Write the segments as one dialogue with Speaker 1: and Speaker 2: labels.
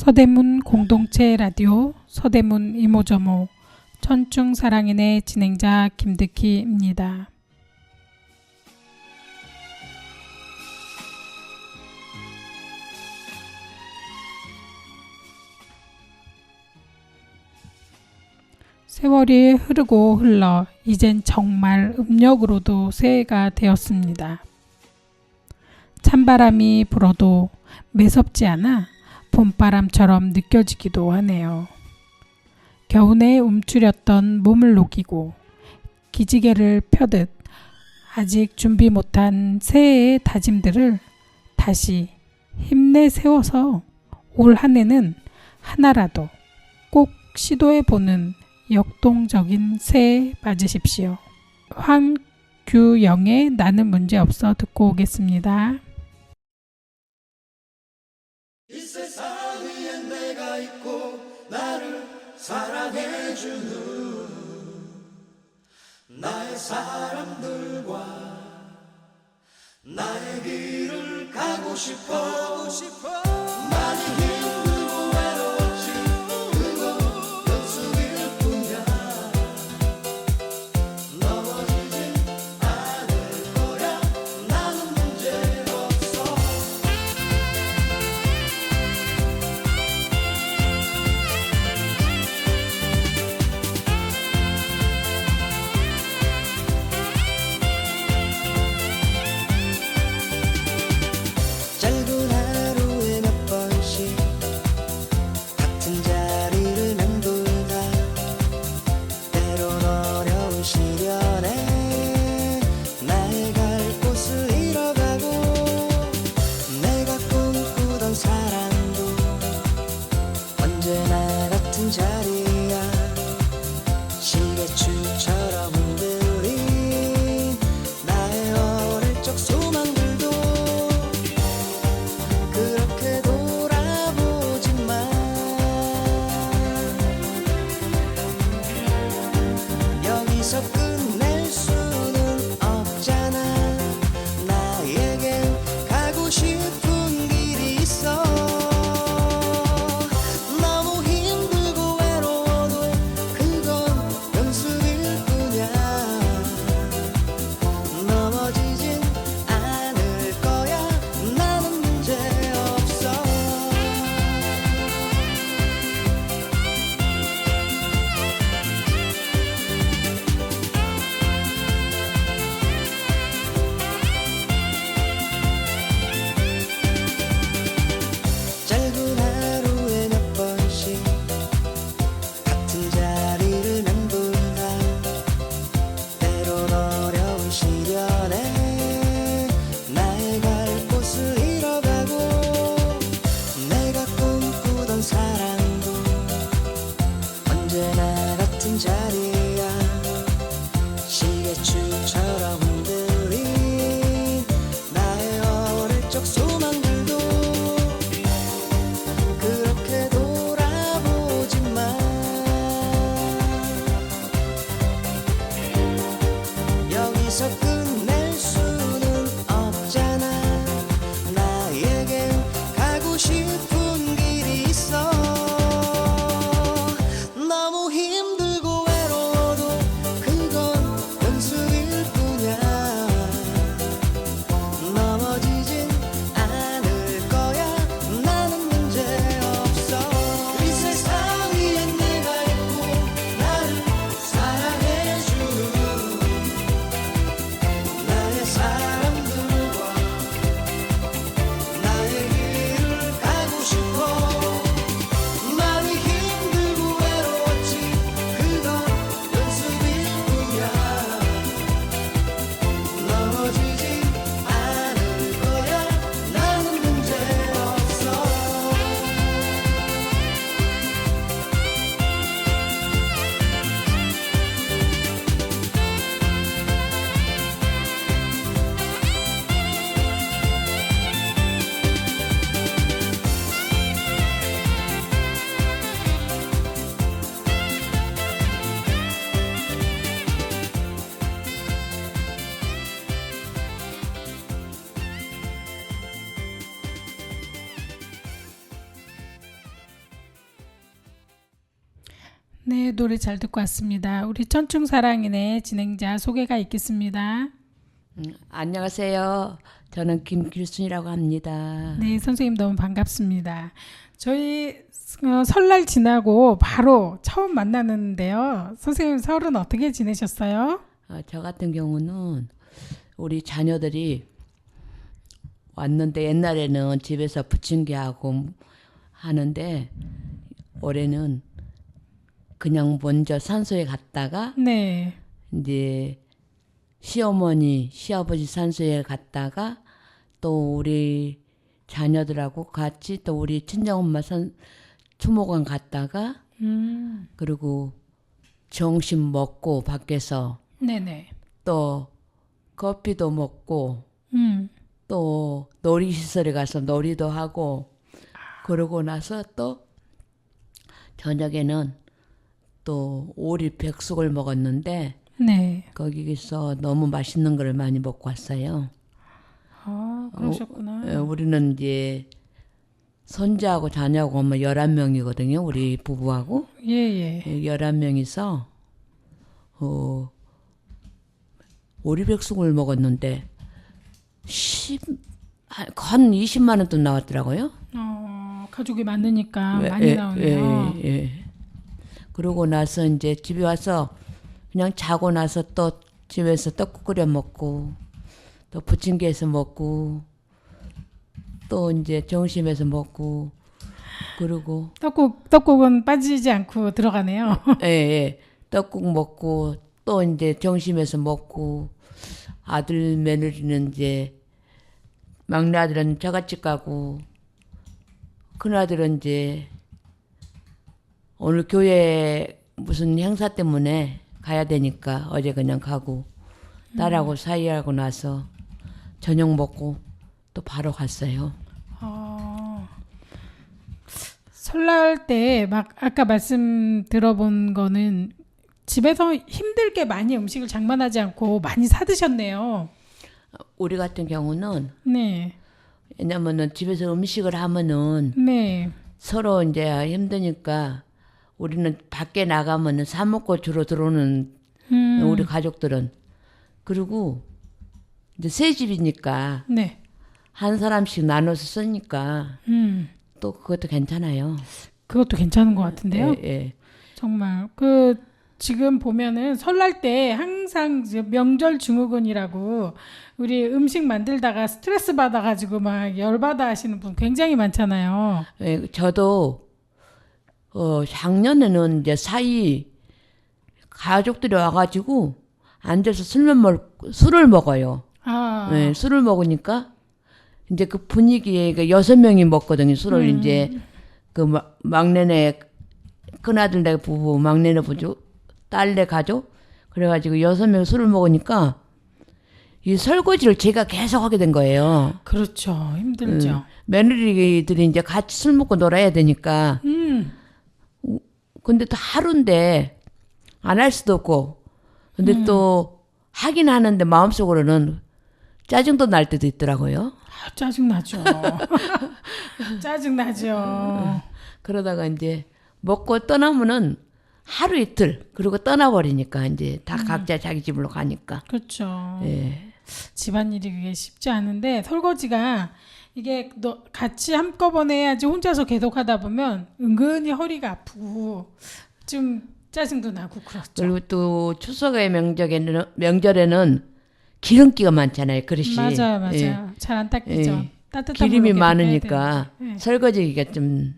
Speaker 1: 서대문 공동체 라디오 서대문 이모저모 천중사랑인의 진행자 김득희입니다. 세월이 흐르고 흘러 이젠 정말 음력으로도 새해가 되었습니다. 찬바람이 불어도 매섭지 않아 봄바람처럼 느껴지기도 하네요. 겨우내 움츠렸던 몸을 녹이고 기지개를 펴듯 아직 준비 못한 새해의 다짐들을 다시 힘내 세워서 올 한 해는 하나라도 꼭 시도해보는 역동적인 새해 맞으십시오. 황규영의 나는 문제없어 듣고 오겠습니다.
Speaker 2: 이 세상 위에 내가 있고 나를 사랑해주는 나의 사람들과 나의 길을 가고 싶어 많이 힘들고 외로웠지 그건 연습일 뿐이야 넘어지진 않을 거야 나는 문제없어 짧은 하루
Speaker 1: 네, 노래 잘 듣고 왔습니다. 우리 천충사랑인의 진행자 소개가 있겠습니다.
Speaker 3: 안녕하세요. 저는 김길순이라고 합니다.
Speaker 1: 네, 선생님 너무 반갑습니다. 저희 설날 지나고 바로 처음 만나는데요. 선생님 설은 어떻게 지내셨어요?
Speaker 3: 저 같은 경우는 우리 자녀들이 왔는데 옛날에는 집에서 부침개하고 하는데 올해는 그냥 먼저 산소에 갔다가
Speaker 1: 네,
Speaker 3: 이제 시어머니, 시아버지 산소에 갔다가 또 우리 자녀들하고 같이 또 우리 친정엄마 추모관 갔다가 그리고 점심 먹고 밖에서
Speaker 1: 네네.
Speaker 3: 또 커피도 먹고 또 놀이시설에 가서 놀이도 하고 그러고 나서 또 저녁에는 또 오리 백숙을 먹었는데
Speaker 1: 네.
Speaker 3: 거기서 너무 맛있는 걸 많이 먹고 왔어요.
Speaker 1: 아, 그러셨구나.
Speaker 3: 우리는 이제 손자하고 자녀하고 뭐 11명이거든요. 우리 부부하고.
Speaker 1: 예, 예.
Speaker 3: 11명이서 오리백숙을 먹었는데 건 20만 원 돈 나왔더라고요.
Speaker 1: 가족이 많으니까
Speaker 3: 예,
Speaker 1: 많이 나오네요.
Speaker 3: 예. 그러고 나서 이제 집에 와서 그냥 자고 나서 또 집에서 떡국 끓여 먹고 또 부침개에서 먹고 또 이제 점심에서 먹고 그러고
Speaker 1: 떡국은 빠지지 않고 들어가네요.
Speaker 3: 예. 떡국 먹고 또 이제 점심에서 먹고 아들 며느리는 이제 막내 아들은 처갓집 가고 큰 아들은 이제 오늘 교회 무슨 행사 때문에 가야 되니까 어제 그냥 가고 딸하고 사이하고 나서 저녁 먹고 또 바로 갔어요.
Speaker 1: 설날 때 막 아까 말씀 들어본 거는 집에서 힘들게 많이 음식을 장만하지 않고 많이 사 드셨네요.
Speaker 3: 우리 같은 경우는
Speaker 1: 네.
Speaker 3: 왜냐면은 집에서 음식을 하면은
Speaker 1: 네.
Speaker 3: 서로 이제 힘드니까 우리는 밖에 나가면은 사 먹고 주로 들어오는 우리 가족들은 그리고 이제 새 집이니까
Speaker 1: 네.
Speaker 3: 한 사람씩 나눠서 쓰니까 또 그것도 괜찮아요.
Speaker 1: 그것도 괜찮은 것 같은데요.
Speaker 3: 예.
Speaker 1: 정말 지금 보면은 설날 때 항상 이제 명절 증후군이라고 우리 음식 만들다가 스트레스 받아가지고 막 열받아 하시는 분 굉장히 많잖아요.
Speaker 3: 예, 저도 작년에는 이제 사이 가족들이 와가지고 앉아서 술을 먹어요. 네, 술을 먹으니까 이제 그 분위기에 6명이 먹거든요. 술을 이제 그 막내네 큰아들 네 부부, 막내네 부부, 딸네 가족 그래가지고 6명 술을 먹으니까 이 설거지를 제가 계속 하게 된 거예요.
Speaker 1: 그렇죠. 힘들죠.
Speaker 3: 며느리들이 이제 같이 술 먹고 놀아야 되니까. 근데 또 하루인데 안 할 수도 없고. 근데 또 하긴 하는데 마음속으로는 짜증도 날 때도 있더라고요.
Speaker 1: 짜증나죠. 짜증나죠.
Speaker 3: 그러다가 이제 먹고 떠나면은 하루 이틀 그리고 떠나버리니까 이제 다 각자 자기 집으로 가니까.
Speaker 1: 그렇죠.
Speaker 3: 예.
Speaker 1: 집안일이 그게 쉽지 않은데 설거지가 이게 같이 한꺼번에 해야지 혼자서 계속 하다 보면 은근히 허리가 아프고 좀 짜증도 나고 그렇죠.
Speaker 3: 그리고 또 추석의 명절에는 기름기가 많잖아요. 그릇이.
Speaker 1: 맞아요.
Speaker 3: 예.
Speaker 1: 잘 안 닦이죠.
Speaker 3: 예.
Speaker 1: 따뜻한
Speaker 3: 기름이
Speaker 1: 물로
Speaker 3: 많으니까
Speaker 1: 네.
Speaker 3: 설거지가 좀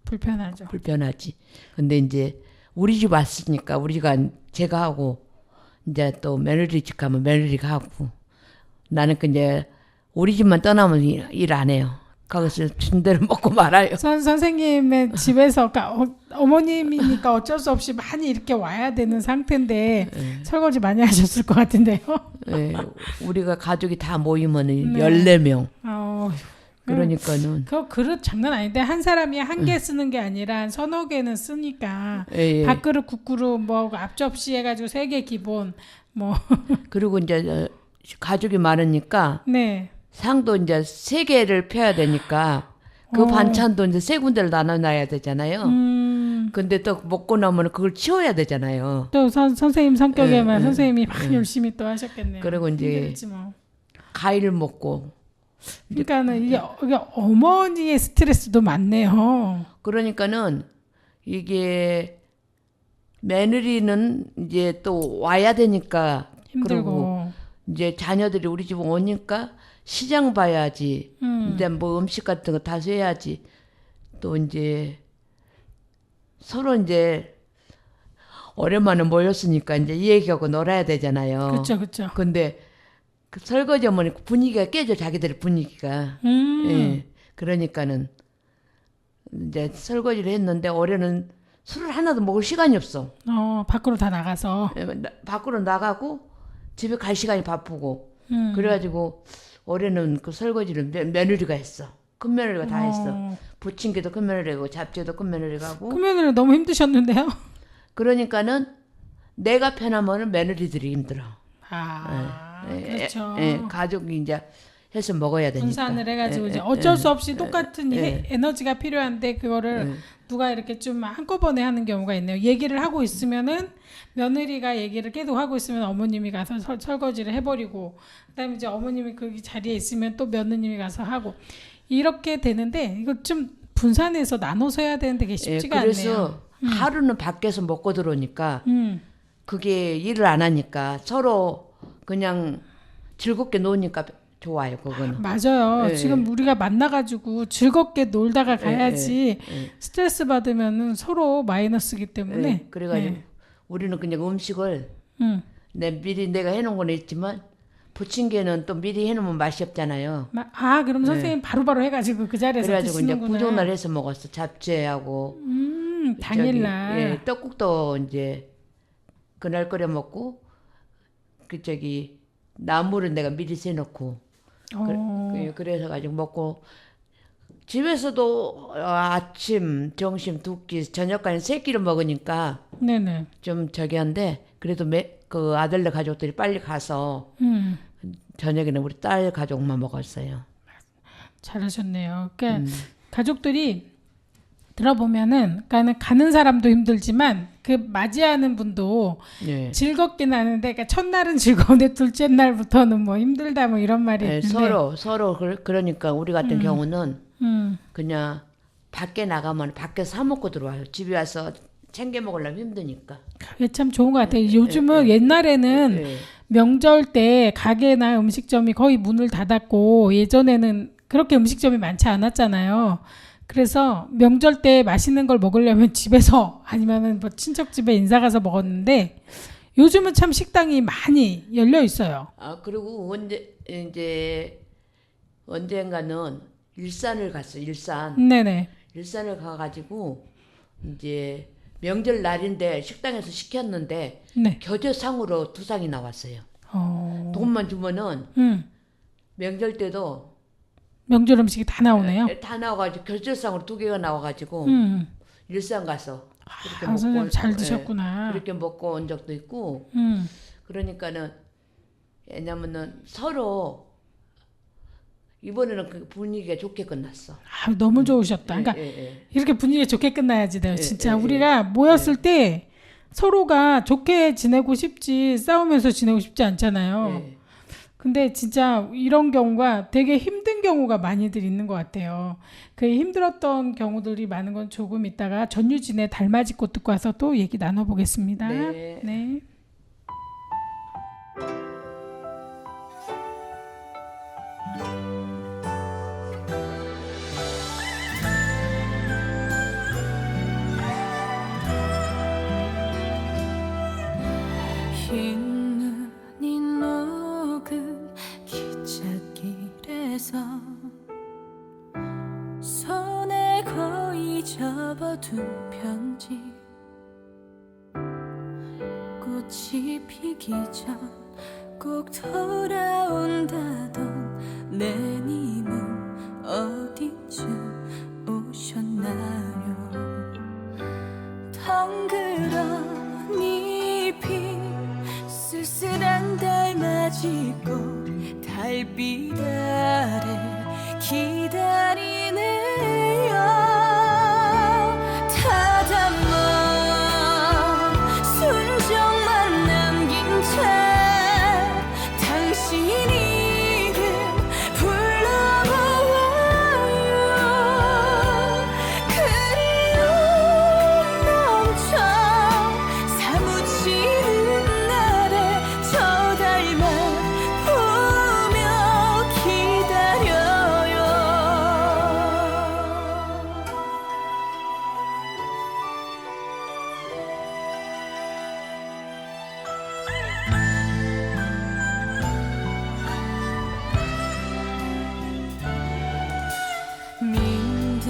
Speaker 1: 불편하죠.
Speaker 3: 불편하지. 근데 이제 우리 집 왔으니까 우리가 제가 하고 이제 또 며느리 집 가면 며느리가 하고 나는 그 이제 우리 집만 떠나면 일 안 해요. 거기서 준 대로 먹고 말아요.
Speaker 1: 선생님의 집에서 그러니까 어머님이니까 어쩔 수 없이 많이 이렇게 와야 되는 상태인데 설거지 많이 하셨을 것 같은데요.
Speaker 3: 네, 우리가 가족이 다 모이면
Speaker 1: 네.
Speaker 3: 14명.
Speaker 1: 그러니까는
Speaker 3: 그러니까는
Speaker 1: 그릇 장난 아닌데 한 사람이 한 개 쓰는 게 아니라 한 서너 개는 쓰니까
Speaker 3: 예.
Speaker 1: 밥그릇 국그릇 뭐 앞접시 해가지고 3개 기본 뭐
Speaker 3: 그리고 이제 가족이 많으니까
Speaker 1: 네.
Speaker 3: 상도 이제 3개를 펴야 되니까 그 반찬도 이제 3군데를 나눠 놔야 되잖아요. 근데 또 먹고 나면 그걸 치워야 되잖아요.
Speaker 1: 또 선생님 성격에만
Speaker 3: 예,
Speaker 1: 선생님이 막
Speaker 3: 예.
Speaker 1: 열심히 또 하셨겠네요.
Speaker 3: 그리고 이제
Speaker 1: 힘들지 뭐.
Speaker 3: 과일 먹고.
Speaker 1: 그러니까는 이게 어머니의 스트레스도 많네요.
Speaker 3: 그러니까는 이게 며느리는 이제 또 와야 되니까 그러고
Speaker 1: 힘들고.
Speaker 3: 이제 자녀들이 우리 집 오니까 시장 봐야지. 이제 뭐 음식 같은 거 다져야지. 또 이제 서로 이제 오랜만에 모였으니까 이제 얘기하고 놀아야 되잖아요.
Speaker 1: 그렇죠, 그렇죠.
Speaker 3: 근데 그 설거지 하면 분위기가 깨져, 자기들 분위기가. 예. 그러니까는 이제 설거지를 했는데 올해는 술을 하나도 먹을 시간이 없어.
Speaker 1: 밖으로 다 나가서.
Speaker 3: 예, 밖으로 나가고 집에 갈 시간이 바쁘고.
Speaker 1: 음.
Speaker 3: 그래가지고 올해는 그 설거지를 며느리가 했어. 큰 며느리가 다 했어. 부침개도 큰 며느리가 고 잡채도 큰 며느리가 하고.
Speaker 1: 그러면은 너무 힘드셨는데요?
Speaker 3: 그러니까는 내가 편하면은 며느리들이 힘들어.
Speaker 1: 그렇죠.
Speaker 3: 가족이 이제 해서 먹어야 되니까.
Speaker 1: 분산을 해가지고 이제 어쩔 수 없이 똑같은 에너지가 필요한데 그거를 누가 이렇게 좀 한꺼번에 하는 경우가 있네요. 얘기를 하고 있으면은 며느리가 얘기를 계속 하고 있으면 어머님이 가서 설거지를 해버리고, 그다음에 이제 어머님이 그 자리에 있으면 또 며느님이 가서 하고 이렇게 되는데 이거 좀 분산해서 나눠서 해야 되는데 그게 쉽지가
Speaker 3: 그래서
Speaker 1: 않네요.
Speaker 3: 하루는 밖에서 먹고 들어오니까 그게 일을 안 하니까 서로 그냥 즐겁게 노니까 좋아요, 그거는.
Speaker 1: 맞아요.
Speaker 3: 예,
Speaker 1: 지금 우리가 만나가지고 즐겁게 놀다가 가야지 스트레스 받으면은 서로 마이너스기 때문에.
Speaker 3: 그래가지고 우리는 그냥 음식을 미리 내가 해놓은 건 있지만 부침개는 또 미리 해놓으면 맛이 없잖아요.
Speaker 1: 그럼 선생님 바로바로 해가지고 그 자리에서
Speaker 3: 그래가지고
Speaker 1: 드시는구나.
Speaker 3: 이제 부동날 해서 먹었어. 잡채하고.
Speaker 1: 당일날.
Speaker 3: 떡국도 이제 그날 끓여 먹고 나물은 내가 미리 세놓고. 그래서 가지고 먹고 집에서도 아침, 점심 두 끼, 저녁까지 세 끼를 먹으니까
Speaker 1: 네네.
Speaker 3: 좀 한데 그래도 그 아들네 가족들이 빨리 가서 저녁에는 우리 딸 가족만 먹었어요.
Speaker 1: 잘하셨네요. 그러니까 가족들이 들어보면은 그러니까 가는 사람도 힘들지만 그 맞이하는 분도 즐겁긴 하는데 그러니까 첫날은 즐거운데 둘째 날부터는 뭐 힘들다 뭐 이런 말이 있는데
Speaker 3: 서로 그러니까 우리 같은 경우는 그냥 밖에 나가면 밖에 사 먹고 들어와요. 집에 와서 챙겨 먹으려면 힘드니까.
Speaker 1: 그게 참 좋은 것 같아요. 요즘은 옛날에는 명절 때 가게나 음식점이 거의 문을 닫았고 예전에는 그렇게 음식점이 많지 않았잖아요. 그래서 명절 때 맛있는 걸 먹으려면 집에서 아니면은 뭐 친척 집에 인사 가서 먹었는데 요즘은 참 식당이 많이 열려 있어요.
Speaker 3: 그리고 언젠가는 일산을 갔어.
Speaker 1: 네네.
Speaker 3: 일산을 가가지고 이제 명절 날인데 식당에서 시켰는데 겨자상으로 2상이 나왔어요. 돈만 주면은 명절 때도
Speaker 1: 명절 음식이 다 나오네요.
Speaker 3: 다 나와가지고 겨자상으로 2개가 나와가지고 일산 가서 그렇게 먹고
Speaker 1: 선생님 잘 드셨구나.
Speaker 3: 그렇게 먹고 온 적도 있고. 그러니까는 왜냐면은 서로 이번에는 그 분위기가 좋게 끝났어.
Speaker 1: 너무 좋으셨다. 그러니까 이렇게 분위기가 좋게 끝나야지 돼요. 진짜 우리가 모였을 때 서로가 좋게 지내고 싶지 싸우면서 지내고 싶지 않잖아요. 근데 진짜 이런 경우가 되게 힘든 경우가 많이들 있는 것 같아요. 그 힘들었던 경우들이 많은 건 조금 있다가 전유진의 달맞이 꽃 듣고 와서 또 얘기 나눠보겠습니다. 네.
Speaker 4: 흰 눈이 녹은 기찻길에서 손에 거의 접어둔 편지 꽃이 피기 전 꼭 돌아온다던 내님은 어디쯤 오셨나요? 덩그런 잎이 쓸쓸한 달맞이 꽃 달빛 아래 기다리네요. 다담아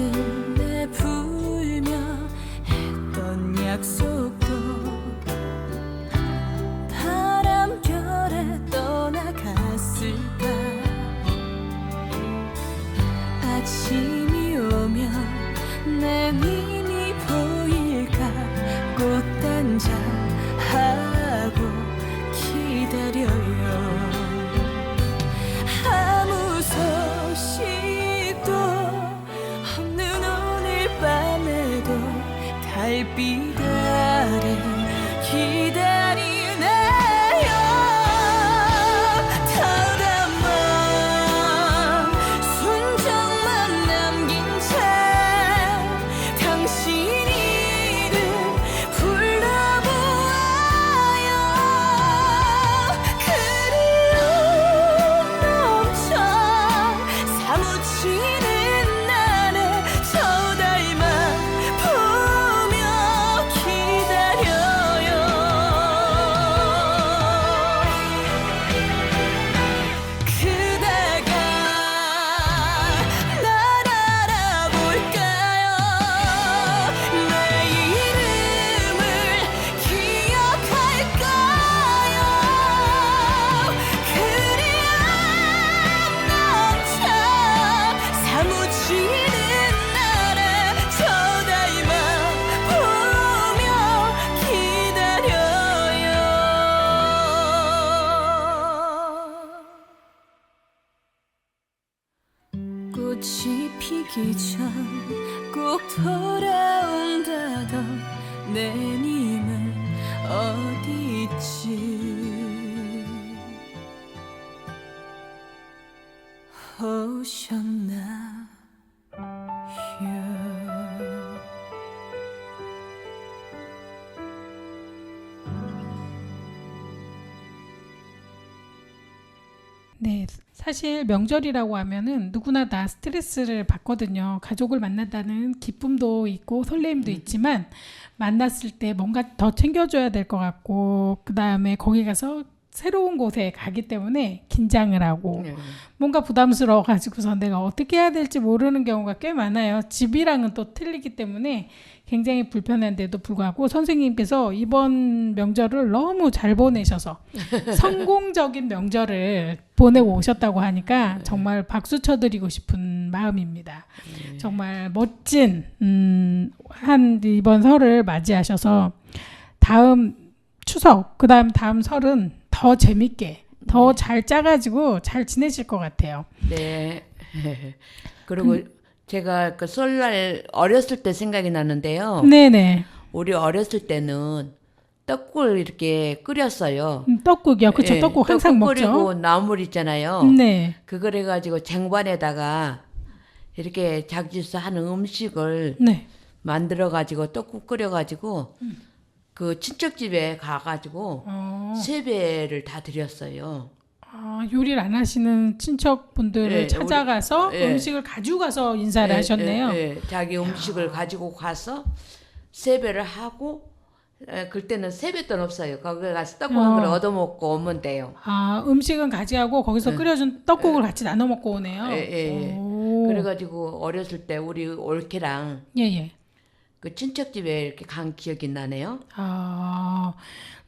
Speaker 4: 끝내 불며 했던 약속도 바람결에 떠나갔을까. 아침이 오면 내 님이 보일까. 꽃단장 하고 기다려요. 아무 소식도 없는 오늘 밤에도 달빛 아래 기다리네요. 털어만 순정만 남긴 채 당신 이름 불러보아요. 그리움 넘쳐 사무치는 날에 저 달만 보며 기다려요. 그대가 날 알아볼까요? 내 이름을 기억할까요? 그리움 넘쳐 사무치는 날에 저 달만 보며 기다려요. 꽃이 피기 전 꼭 돌아온다던 내 님은 어디 있지? 오셨나요?
Speaker 1: 네, 사실 명절이라고 하면은 누구나 다 스트레스를 받거든요. 가족을 만난다는 기쁨도 있고 설렘도 있지만 만났을 때 뭔가 더 챙겨줘야 될 것 같고 그 다음에 거기 가서 새로운 곳에 가기 때문에 긴장을 하고
Speaker 3: 네.
Speaker 1: 뭔가 부담스러워 가지고서 내가 어떻게 해야 될지 모르는 경우가 꽤 많아요. 집이랑은 또 틀리기 때문에 굉장히 불편한데도 불구하고 선생님께서 이번 명절을 너무 잘 보내셔서 성공적인 명절을 보내고 오셨다고 하니까 정말 박수 쳐드리고 싶은 마음입니다. 정말 멋진 한 이번 설을 맞이하셔서 다음 추석 그다음 다음 설은 더 재밌게 더 잘 짜가지고 잘 지내실 것 같아요.
Speaker 3: 네. 그리고 제가 그 설날 어렸을 때 생각이 나는데요.
Speaker 1: 네네.
Speaker 3: 우리 어렸을 때는 떡국을 이렇게 끓였어요.
Speaker 1: 떡국이요. 그쵸.
Speaker 3: 예,
Speaker 1: 떡국 항상
Speaker 3: 떡국
Speaker 1: 먹죠.
Speaker 3: 끓이고 나물 있잖아요.
Speaker 1: 네.
Speaker 3: 그걸 해가지고 쟁반에다가 이렇게 자기서 하는 음식을
Speaker 1: 네.
Speaker 3: 만들어가지고 떡국 끓여가지고 그 친척집에 가가지고 세배를 다 드렸어요.
Speaker 1: 아, 요리를 안 하시는 친척분들을
Speaker 3: 예,
Speaker 1: 찾아가서
Speaker 3: 우리- 예.
Speaker 1: 음식을 가지고 가서 인사를
Speaker 3: 예,
Speaker 1: 하셨네요.
Speaker 3: 예, 예. 자기 음식을 가지고 가서 세배를 하고 그때는 세뱃돈 없어요. 거기 가서 떡국 한 그릇 얻어먹고 오면 돼요.
Speaker 1: 아, 음식은 가져가고 거기서 끓여준 떡국을 같이 나눠 먹고 오네요.
Speaker 3: 예, 예, 예.
Speaker 1: 오.
Speaker 3: 그래가지고 어렸을 때 우리 올케랑
Speaker 1: 예, 예.
Speaker 3: 그 친척집에 이렇게 간 기억이 나네요.
Speaker 1: 아,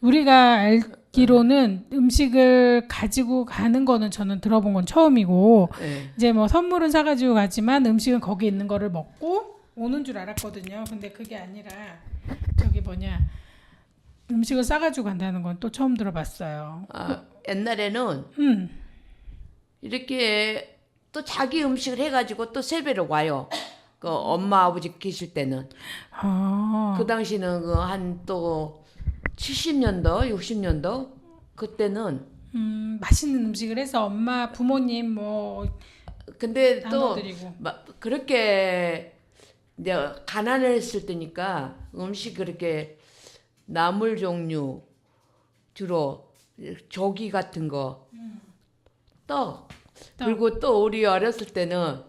Speaker 1: 우리가 알기로는 음식을 가지고 가는 거는 저는 들어본 건 처음이고,
Speaker 3: 예.
Speaker 1: 이제 뭐 선물은 사가지고 가지만 음식은 거기 있는 거를 먹고 오는 줄 알았거든요. 근데 그게 아니라 저기 뭐냐 음식을 싸가지고 간다는 건 또 처음 들어봤어요.
Speaker 3: 아, 옛날에는
Speaker 1: 음,
Speaker 3: 이렇게 또 자기 음식을 해가지고 또 세배를 와요. 그 엄마 아버지 계실 때는
Speaker 1: 아,
Speaker 3: 그 당시는 그 한 또 70년도 60년도 그때는
Speaker 1: 맛있는 음식을 해서 엄마 부모님 뭐
Speaker 3: 근데 또
Speaker 1: 나눠드리고.
Speaker 3: 그렇게 이제 가난했을 때니까 음식 그렇게 나물 종류 주로 조기 같은 거 떡. 그리고 또 우리 어렸을 때는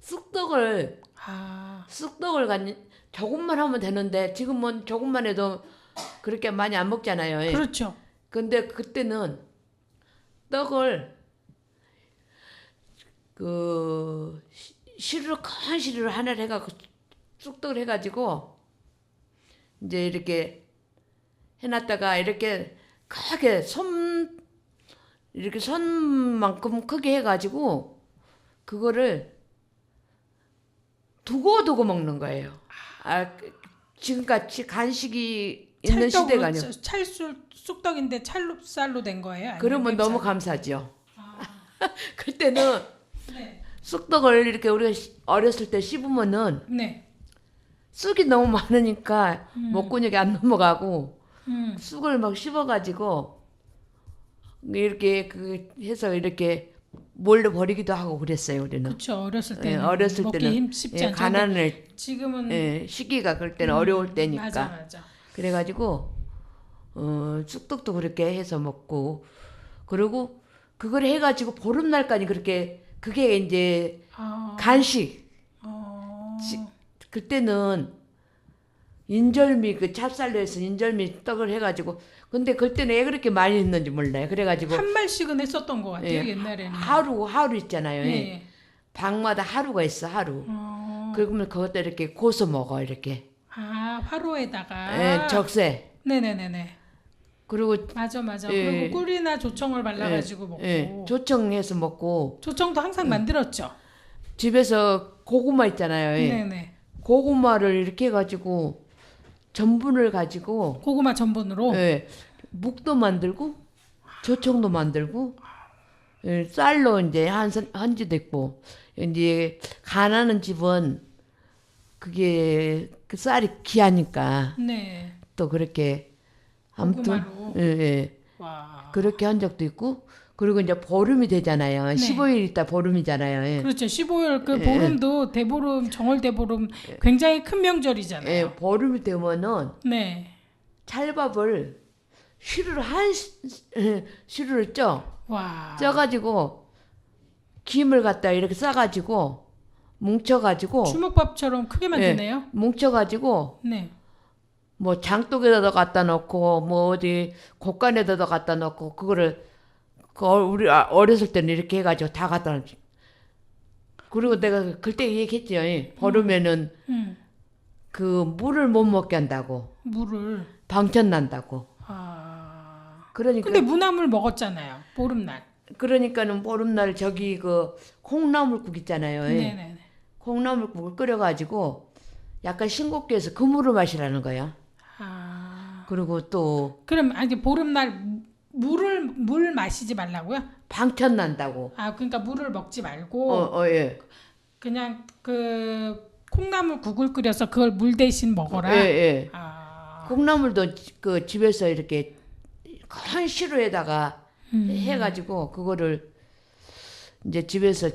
Speaker 3: 쑥떡을
Speaker 1: 아,
Speaker 3: 조금만 하면 되는데 지금은 조금만 해도 그렇게 많이 안 먹잖아요.
Speaker 1: 그렇죠.
Speaker 3: 근데 그때는 떡을 그 시루를 큰 시루를 하나를 해갖고 쑥떡을 해가지고 이제 이렇게 해놨다가 이렇게 크게 이렇게 손만큼 크게 해가지고 그거를 두고 먹는 거예요. 지금같이 간식이 있는 시대가 아니에요.
Speaker 1: 찰술 쑥떡인데 찰쌀로 된 거예요? 아니면
Speaker 3: 그러면 너무
Speaker 1: 맵쌀로?
Speaker 3: 감사하죠. 그때는
Speaker 1: 네.
Speaker 3: 쑥떡을 이렇게 우리가 어렸을 때 씹으면은
Speaker 1: 네.
Speaker 3: 쑥이 너무 많으니까 목구멍이 안 넘어가고
Speaker 1: 음.
Speaker 3: 쑥을 막 씹어가지고 이렇게 해서 이렇게 몰래 버리기도 하고 그랬어요 우리는.
Speaker 1: 그렇죠. 어렸을
Speaker 3: 예,
Speaker 1: 때는
Speaker 3: 어렸을
Speaker 1: 먹기
Speaker 3: 때는
Speaker 1: 쉽지 않죠.
Speaker 3: 가난을
Speaker 1: 지금은
Speaker 3: 시기가 그럴 때는 어려울 때니까.
Speaker 1: 맞아.
Speaker 3: 그래가지고 쑥떡도 그렇게 해서 먹고 그리고 그걸 해가지고 보름날까지 그렇게 그게 이제 간식. 그때는 인절미 그 찹쌀로 해서 인절미 떡을 해가지고 근데 그때는 왜 그렇게 많이 했는지 몰라요. 그래가지고
Speaker 1: 한 말씩은 했었던 것 같아요.
Speaker 3: 예,
Speaker 1: 옛날에는.
Speaker 3: 하루 있잖아요.
Speaker 1: 예.
Speaker 3: 방마다 하루가 있어 하루. 그러면 그것도 이렇게 고서 먹어 이렇게.
Speaker 1: 화로에다가.
Speaker 3: 적세.
Speaker 1: 네네네네.
Speaker 3: 그리고
Speaker 1: 맞아.
Speaker 3: 예.
Speaker 1: 그리고 꿀이나 조청을 발라가지고 먹고.
Speaker 3: 조청해서 먹고
Speaker 1: 조청도 항상 만들었죠.
Speaker 3: 집에서 고구마 있잖아요.
Speaker 1: 네네.
Speaker 3: 고구마를 이렇게 해가지고 전분을 가지고
Speaker 1: 고구마 전분으로.
Speaker 3: 묵도 만들고 조청도 만들고 쌀로 이제 한지도 있고 이제 가난한 집은 그게 그 쌀이 귀하니까
Speaker 1: 네.
Speaker 3: 또 그렇게 아무튼
Speaker 1: 고구마로. 와.
Speaker 3: 그렇게 한 적도 있고 그리고 이제 보름이 되잖아요. 15일 있다 보름이잖아요.
Speaker 1: 그렇죠. 15일 그 보름도 대보름, 정월 대보름 굉장히 큰 명절이잖아요.
Speaker 3: 보름이 되면은
Speaker 1: 네.
Speaker 3: 찰밥을 시루를
Speaker 1: 와.
Speaker 3: 쪄가지고 김을 갖다 이렇게 싸가지고 뭉쳐가지고
Speaker 1: 주먹밥처럼 크게 만드네요.
Speaker 3: 뭉쳐가지고
Speaker 1: 네.
Speaker 3: 뭐 장독에다 갖다 놓고 뭐 어디 곡간에다 갖다 놓고 그거를 우리 어렸을 때는 이렇게 해가지고 다 갖다 놓지. 그리고 내가 그때 얘기했죠. 보름에는 그 물을 못 먹게 한다고.
Speaker 1: 물을.
Speaker 3: 방천 난다고. 그러니까
Speaker 1: 근데 무나물 먹었잖아요. 보름날.
Speaker 3: 그러니까는 보름날 저기 그 콩나물국 있잖아요.
Speaker 1: 네네.
Speaker 3: 콩나물국을 끓여가지고 약간 싱겁게 해서 그 물을 마시라는 거야. 그리고 또
Speaker 1: 그럼 아니 보름날 물 마시지 말라고요?
Speaker 3: 방천 난다고.
Speaker 1: 그러니까 물을 먹지 말고
Speaker 3: 예.
Speaker 1: 그냥 그 콩나물 국을 끓여서 그걸 물 대신 먹어라.
Speaker 3: 예. 콩나물도 그 집에서 이렇게 큰 시루에다가 해가지고 그거를 이제 집에서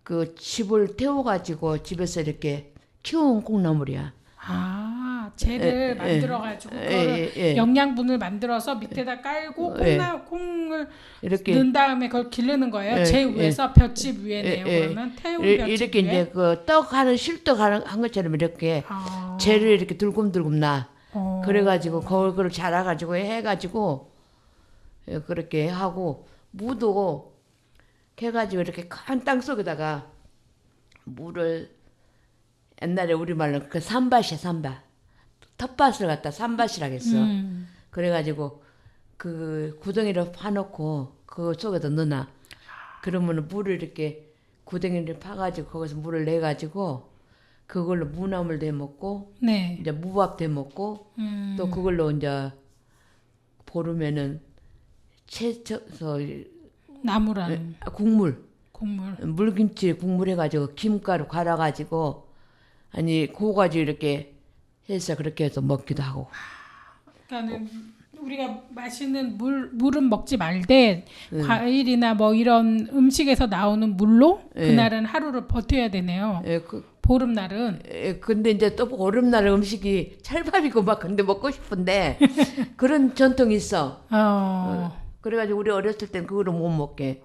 Speaker 3: 그 집을 태워가지고 집에서 이렇게 키운 콩나물이야.
Speaker 1: 쟤를 만들어가지고 그걸 영양분을 만들어서 밑에다 깔고 콩을
Speaker 3: 이렇게
Speaker 1: 넣은 다음에 그걸 기르는 거예요. 쟤 위에서 볏짚 위에네요. 그러면 태운 볏짚
Speaker 3: 이렇게
Speaker 1: 위에.
Speaker 3: 이제 그 떡하는 실떡 한 것처럼 이렇게 쟤를 이렇게 들굼들굼 놔. 그래가지고 그걸 자라가지고 해가지고 그렇게 하고 무도 해가지고 이렇게 큰 땅 속에다가 물을 옛날에 우리말로 그 산밭이야 산밭 텃밭을 갖다 산밭이라고 했어. 그래가지고 그 구덩이를 파놓고 그 속에다 넣어놔. 그러면 물을 이렇게 구덩이를 파가지고 거기서 물을 내가지고 그걸로 무나물 대먹고 이제 무밥 대먹고 또 그걸로 이제 보름에는 채쳐서
Speaker 1: 나무라는
Speaker 3: 국물
Speaker 1: 곡물.
Speaker 3: 물김치 국물 해가지고 김가루 갈아가지고 아니 고가지고 이렇게 해서 그렇게 해서 먹기도 하고.
Speaker 1: 그러니까는 우리가 마시는 물은 먹지 말되 과일이나 뭐 이런 음식에서 나오는 물로 그날은 하루를 버텨야 되네요. 보름날은.
Speaker 3: 근데 이제 또 보름날 음식이 찰밥이고 막 근데 먹고 싶은데 그런 전통이 있어. 그래가지고 우리 어렸을 땐 그거를 못 먹게.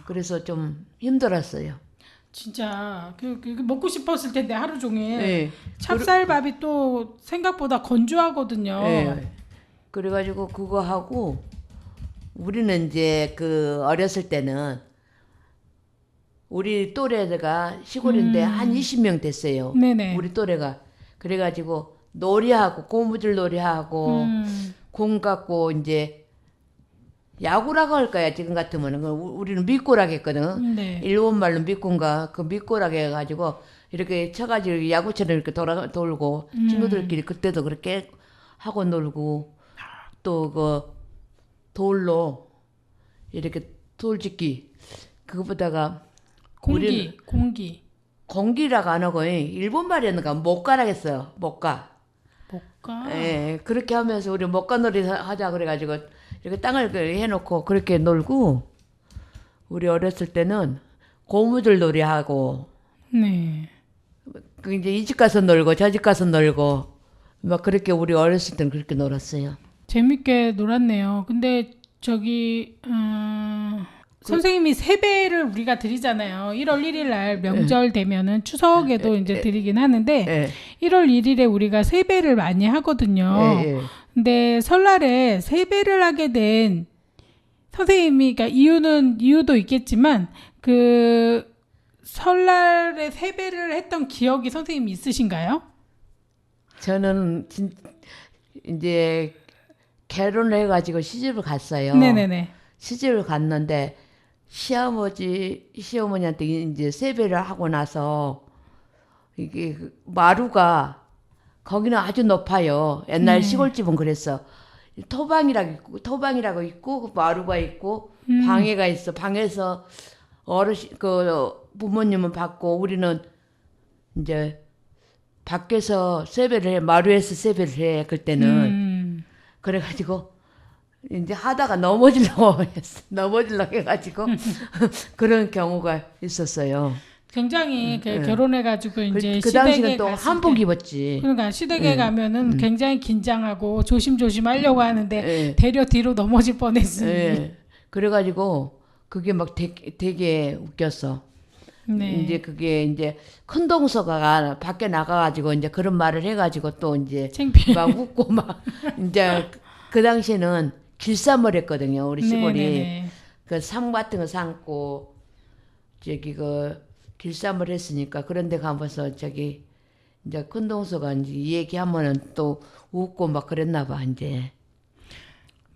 Speaker 3: 그래서 좀 힘들었어요.
Speaker 1: 진짜 그 먹고 싶었을 텐데 하루 종일. 찹쌀밥이 또 생각보다 건조하거든요.
Speaker 3: 그래가지고 그거 하고 우리는 이제 그 어렸을 때는 우리 또래가 시골인데 한 20명 됐어요.
Speaker 1: 네네.
Speaker 3: 우리 또래가. 그래가지고 놀이하고 고무줄 놀이하고 공 갖고 이제 야구라고 할 거야 지금 같으면은. 우리는 밑고락 했거든.
Speaker 1: 네.
Speaker 3: 일본 말로 밑고인가 그 밑고락 해가지고 이렇게 쳐가지고 야구처럼 이렇게 돌고 친구들끼리 그때도 그렇게 하고 놀고 또 그 돌로 이렇게 돌짓기 그거보다가 우리는 공기라고 안 하고 일본 말이었는가 못가라 했어요. 못가.
Speaker 1: 못가.
Speaker 3: 예, 그렇게 하면서 우리 못가놀이 하자 그래가지고 이렇게 땅을 해놓고 그렇게 놀고 우리 어렸을 때는 고무줄 놀이하고
Speaker 1: 네.
Speaker 3: 그 이제 이 집 가서 놀고 저 집 가서 놀고 막 그렇게 우리 어렸을 때는 그렇게 놀았어요.
Speaker 1: 재밌게 놀았네요. 근데 저기 선생님이 세배를 우리가 드리잖아요. 1월 1일 날 명절 되면은 추석에도 이제 드리긴 하는데
Speaker 3: 예.
Speaker 1: 1월 1일에 우리가 세배를 많이 하거든요.
Speaker 3: 예, 예.
Speaker 1: 근데 설날에 세배를 하게 된 선생님이 그러니까 이유도 있겠지만 그 설날에 세배를 했던 기억이 선생님이 있으신가요?
Speaker 3: 저는 이제 결혼을 해가지고 시집을 갔어요.
Speaker 1: 네네네.
Speaker 3: 시집을 갔는데 시어머니한테 이제 세배를 하고 나서 이게 마루가 거기는 아주 높아요. 옛날 시골집은 그랬어. 토방이라고 있고 마루가 있고 방해가 있어. 방에서 어르신 그 부모님은 받고 우리는 이제 밖에서 세배를 해. 마루에서 세배를 해. 그때는 그래가지고 이제 하다가 넘어지려고 해가지고 그런 경우가 있었어요.
Speaker 1: 굉장히 결혼해가지고 이제
Speaker 3: 그
Speaker 1: 시댁에
Speaker 3: 당시는 또
Speaker 1: 갔을
Speaker 3: 한복
Speaker 1: 때
Speaker 3: 입었지.
Speaker 1: 그러니까 시댁에 가면은 굉장히 긴장하고 조심조심 하려고 하는데
Speaker 3: 예.
Speaker 1: 대려 뒤로 넘어질 뻔했으니.
Speaker 3: 예. 그래가지고 그게 막 되게 웃겼어.
Speaker 1: 네.
Speaker 3: 이제 그게 이제 큰 동서가 밖에 나가가지고 이제 그런 말을 해가지고 또 이제
Speaker 1: 창피해.
Speaker 3: 막 웃고 막 이제 그 당시에는 길쌈을 했거든요. 우리 시골이.
Speaker 1: 네네네.
Speaker 3: 그 삶 같은 거 삶고 저기 그 길쌈을 했으니까 그런데 가면서 저기 이제 큰 동서가 이제 얘기하면은 또 웃고 막 그랬나 봐 이제.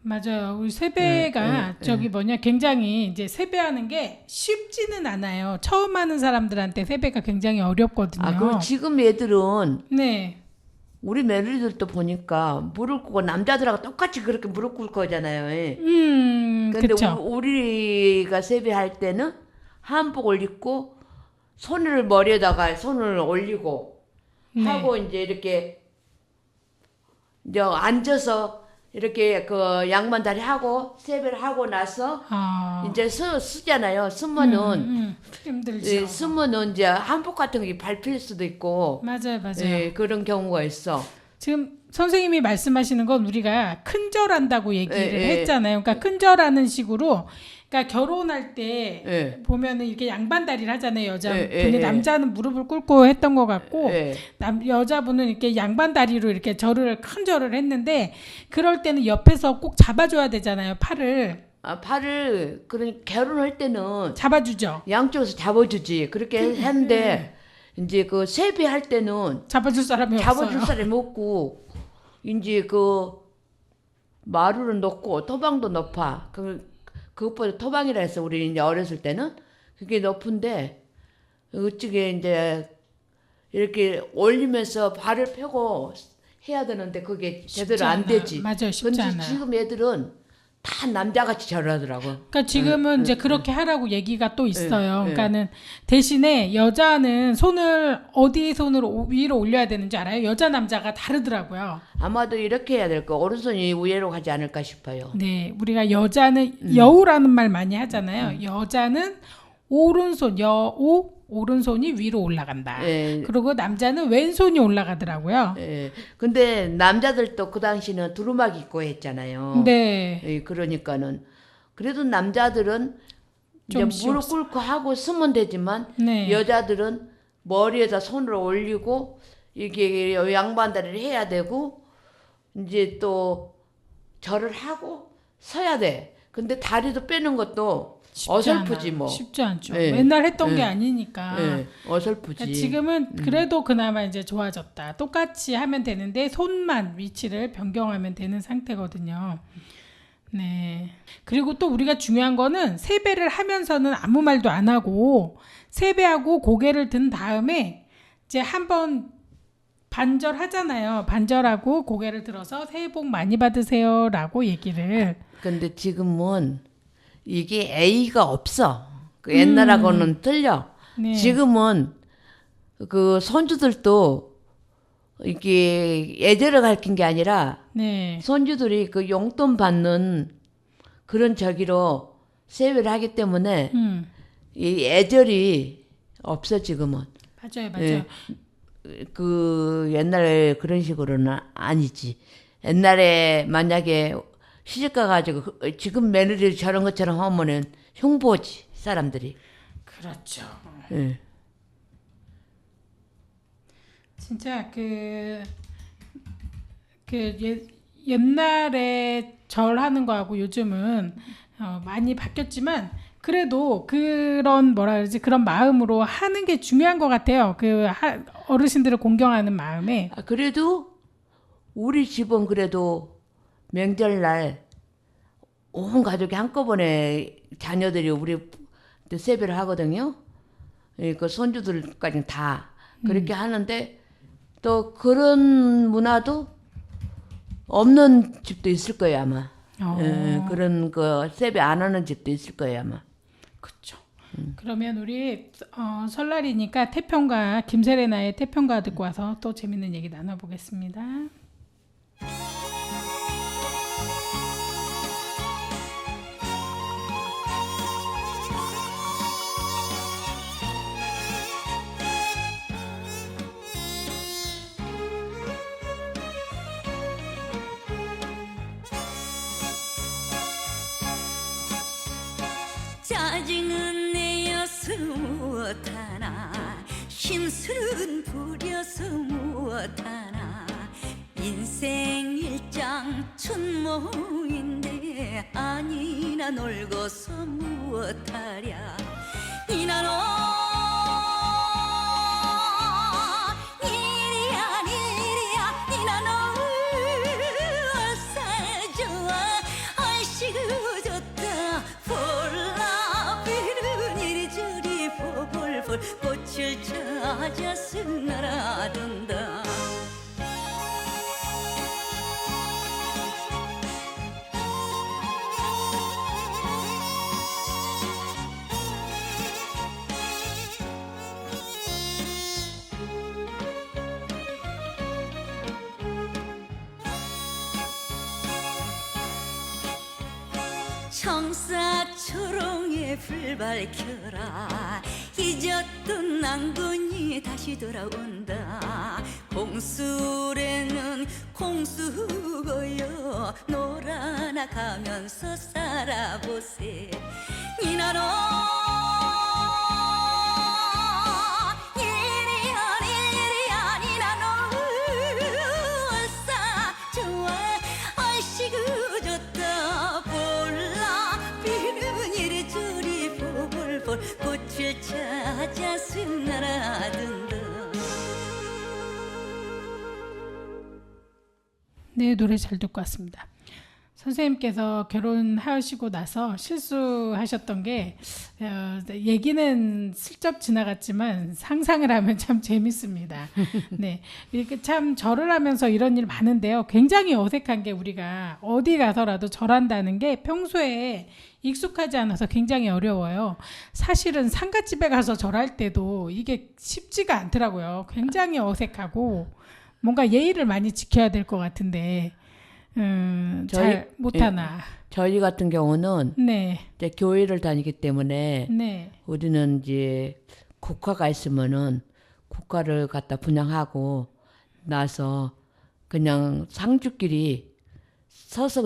Speaker 1: 맞아요. 우리 세배가 저기 뭐냐 굉장히 이제 세배하는 게 쉽지는 않아요. 처음 하는 사람들한테 세배가 굉장히 어렵거든요.
Speaker 3: 아, 그리고 지금 애들은
Speaker 1: 네.
Speaker 3: 우리 며느리들도 보니까 무릎 꿇고 남자들하고 똑같이 그렇게 무릎 꿇을 거잖아요. 근데
Speaker 1: 그쵸.
Speaker 3: 우리가 세배할 때는 한복을 입고 손을 올리고
Speaker 1: 네.
Speaker 3: 하고 이제 이렇게 이제 앉아서 이렇게 그 양반다리 하고 세배를 하고 나서 이제 쓰잖아요. 쓰면은
Speaker 1: 힘들죠.
Speaker 3: 쓰면은 이제 한복 같은 게 밟힐 수도 있고
Speaker 1: 맞아요.
Speaker 3: 예, 그런 경우가 있어.
Speaker 1: 지금 선생님이 말씀하시는 건 우리가 큰절한다고 얘기를
Speaker 3: 예.
Speaker 1: 했잖아요. 그러니까 큰절하는 식으로 그러니까 결혼할 때
Speaker 3: 예.
Speaker 1: 보면은 이렇게 양반다리를 하잖아요. 여자분이
Speaker 3: 예.
Speaker 1: 남자는 무릎을 꿇고 했던 것 같고
Speaker 3: 예.
Speaker 1: 여자분은 이렇게 양반다리로 이렇게 큰 절을 했는데 그럴 때는 옆에서 꼭 잡아줘야 되잖아요. 팔을
Speaker 3: 아, 팔을 그러니까 결혼할 때는
Speaker 1: 잡아주죠.
Speaker 3: 양쪽에서 잡아주지. 그렇게 했는데 이제 그 세배할 때는
Speaker 1: 잡아줄 사람이
Speaker 3: 잡아줄
Speaker 1: 없어요.
Speaker 3: 사람이 없고 이제 그 마루를 놓고 토방도 높아. 그것보다 토방이라 해서 우리 이제 어렸을 때는 그게 높은데 어찌게 이제 이렇게 올리면서 발을 펴고 해야 되는데 그게 제대로 안 되지.
Speaker 1: 맞아요. 쉽지
Speaker 3: 근데
Speaker 1: 않아요.
Speaker 3: 지금 애들은 다 남자같이 절하더라고.
Speaker 1: 그러니까 지금은 이제 그렇게 하라고 얘기가 또 있어요.
Speaker 3: 예.
Speaker 1: 그러니까는 대신에 여자는 어디 손을 위로 올려야 되는지 알아요? 여자 남자가 다르더라고요.
Speaker 3: 아마도 이렇게 해야 될 거. 오른손이 위로 가지 않을까 싶어요.
Speaker 1: 네, 우리가 여자는 여우라는 말 많이 하잖아요. 여자는 오른손이 위로 올라간다.
Speaker 3: 예.
Speaker 1: 그리고 남자는 왼손이 올라가더라고요.
Speaker 3: 예. 근데 남자들도 그 당시는 두루마기 입고 했잖아요.
Speaker 1: 네.
Speaker 3: 예, 그러니까는 그래도 남자들은 이제
Speaker 1: 좀
Speaker 3: 무릎 꿇고 하고 쓰면 되지만
Speaker 1: 네.
Speaker 3: 여자들은 머리에다 손을 올리고 이게 양반다리를 해야 되고 이제 또 절을 하고 서야 돼. 근데 다리도 빼는 것도
Speaker 1: 쉽지
Speaker 3: 어설프지
Speaker 1: 않아.
Speaker 3: 뭐.
Speaker 1: 쉽지 않죠.
Speaker 3: 예.
Speaker 1: 맨날 했던 게
Speaker 3: 예.
Speaker 1: 아니니까.
Speaker 3: 예, 어설프지.
Speaker 1: 그러니까 지금은 그래도 그나마 이제 좋아졌다. 똑같이 하면 되는데 손만 위치를 변경하면 되는 상태거든요. 네. 그리고 또 우리가 중요한 거는 세배를 하면서는 아무 말도 안 하고 세배하고 고개를 든 다음에 이제 한번 반절하잖아요. 반절하고 고개를 들어서 새해 복 많이 받으세요라고 얘기를.
Speaker 3: 근데 지금은 이게 A가 없어. 그 옛날하고는 틀려.
Speaker 1: 네.
Speaker 3: 지금은 그 손주들도 이게 예절을 가르친 게 아니라
Speaker 1: 네.
Speaker 3: 손주들이 그 용돈 받는 그런 저기로 세배를 하기 때문에 이 예절이 없어 지금은.
Speaker 1: 맞아요, 맞아요.
Speaker 3: 예. 그 옛날에 그런 식으로는 아니지. 옛날에 만약에 시집 가가지고 지금 며느리 저런 것처럼 하면은 흉보지 사람들이.
Speaker 1: 그렇죠.
Speaker 3: 예.
Speaker 1: 진짜 옛날에 절하는 거하고 요즘은 많이 바뀌었지만 그래도 그런 뭐라 그러지 그런 마음으로 하는 게 중요한 것 같아요. 어르신들을 공경하는 마음에.
Speaker 3: 아, 그래도 우리 집은 그래도 명절날 온 가족이 한꺼번에 자녀들이 우리 세배를 하거든요. 그 손주들까지 다 그렇게 하는데 또 그런 문화도 없는 집도 있을 거예요 아마. 예, 그런 거 세배 안 하는 집도 있을 거예요 아마.
Speaker 1: 그렇죠. 그러면 우리 설날이니까 태평가 김세레나의 태평가 듣고 와서 또 재밌는 얘기 나눠보겠습니다.
Speaker 4: 짜증은 내어서 무엇하나 심술은 부려서 무엇하나 인생 일장 춘모인데 아니나 놀고서 무엇하랴 이나노 이리야 이리야 이나노 어싸좋아 아이씨구 좋다 볼라 비는 이리저리 보볼볼 꽃을 찾아서 날아든다 청사초롱에 불 밝혀라 잊었던 낭군이 다시 돌아온다 공수래는 공수고요 놀아나가면서 살아보세 이나노 이리야 이리야 이나노 어싸 좋아 아이씨구 좋다 볼라 비는 이리저리 보볼볼 꽃을 찾아서 날아든다
Speaker 1: 네, 노래 잘 듣고 왔습니다. 선생님께서 결혼하시고 나서 실수하셨던 게 얘기는 슬쩍 지나갔지만 상상을 하면 참 재밌습니다. 네, 이렇게 참 절을 하면서 이런 일 많은데요. 굉장히 어색한 게 우리가 어디 가서라도 절한다는 게 평소에 익숙하지 않아서 굉장히 어려워요. 사실은 상갓집에 가서 절할 때도 이게 쉽지가 않더라고요. 굉장히 어색하고 뭔가 예의를 많이 지켜야 될 것 같은데 잘 못하나.
Speaker 3: 저희 같은 경우는
Speaker 1: 네,
Speaker 3: 이제 교회를 다니기 때문에
Speaker 1: 네,
Speaker 3: 우리는 이제 국화가 있으면은 국화를 갖다 분양하고 나서 그냥 상주끼리 서서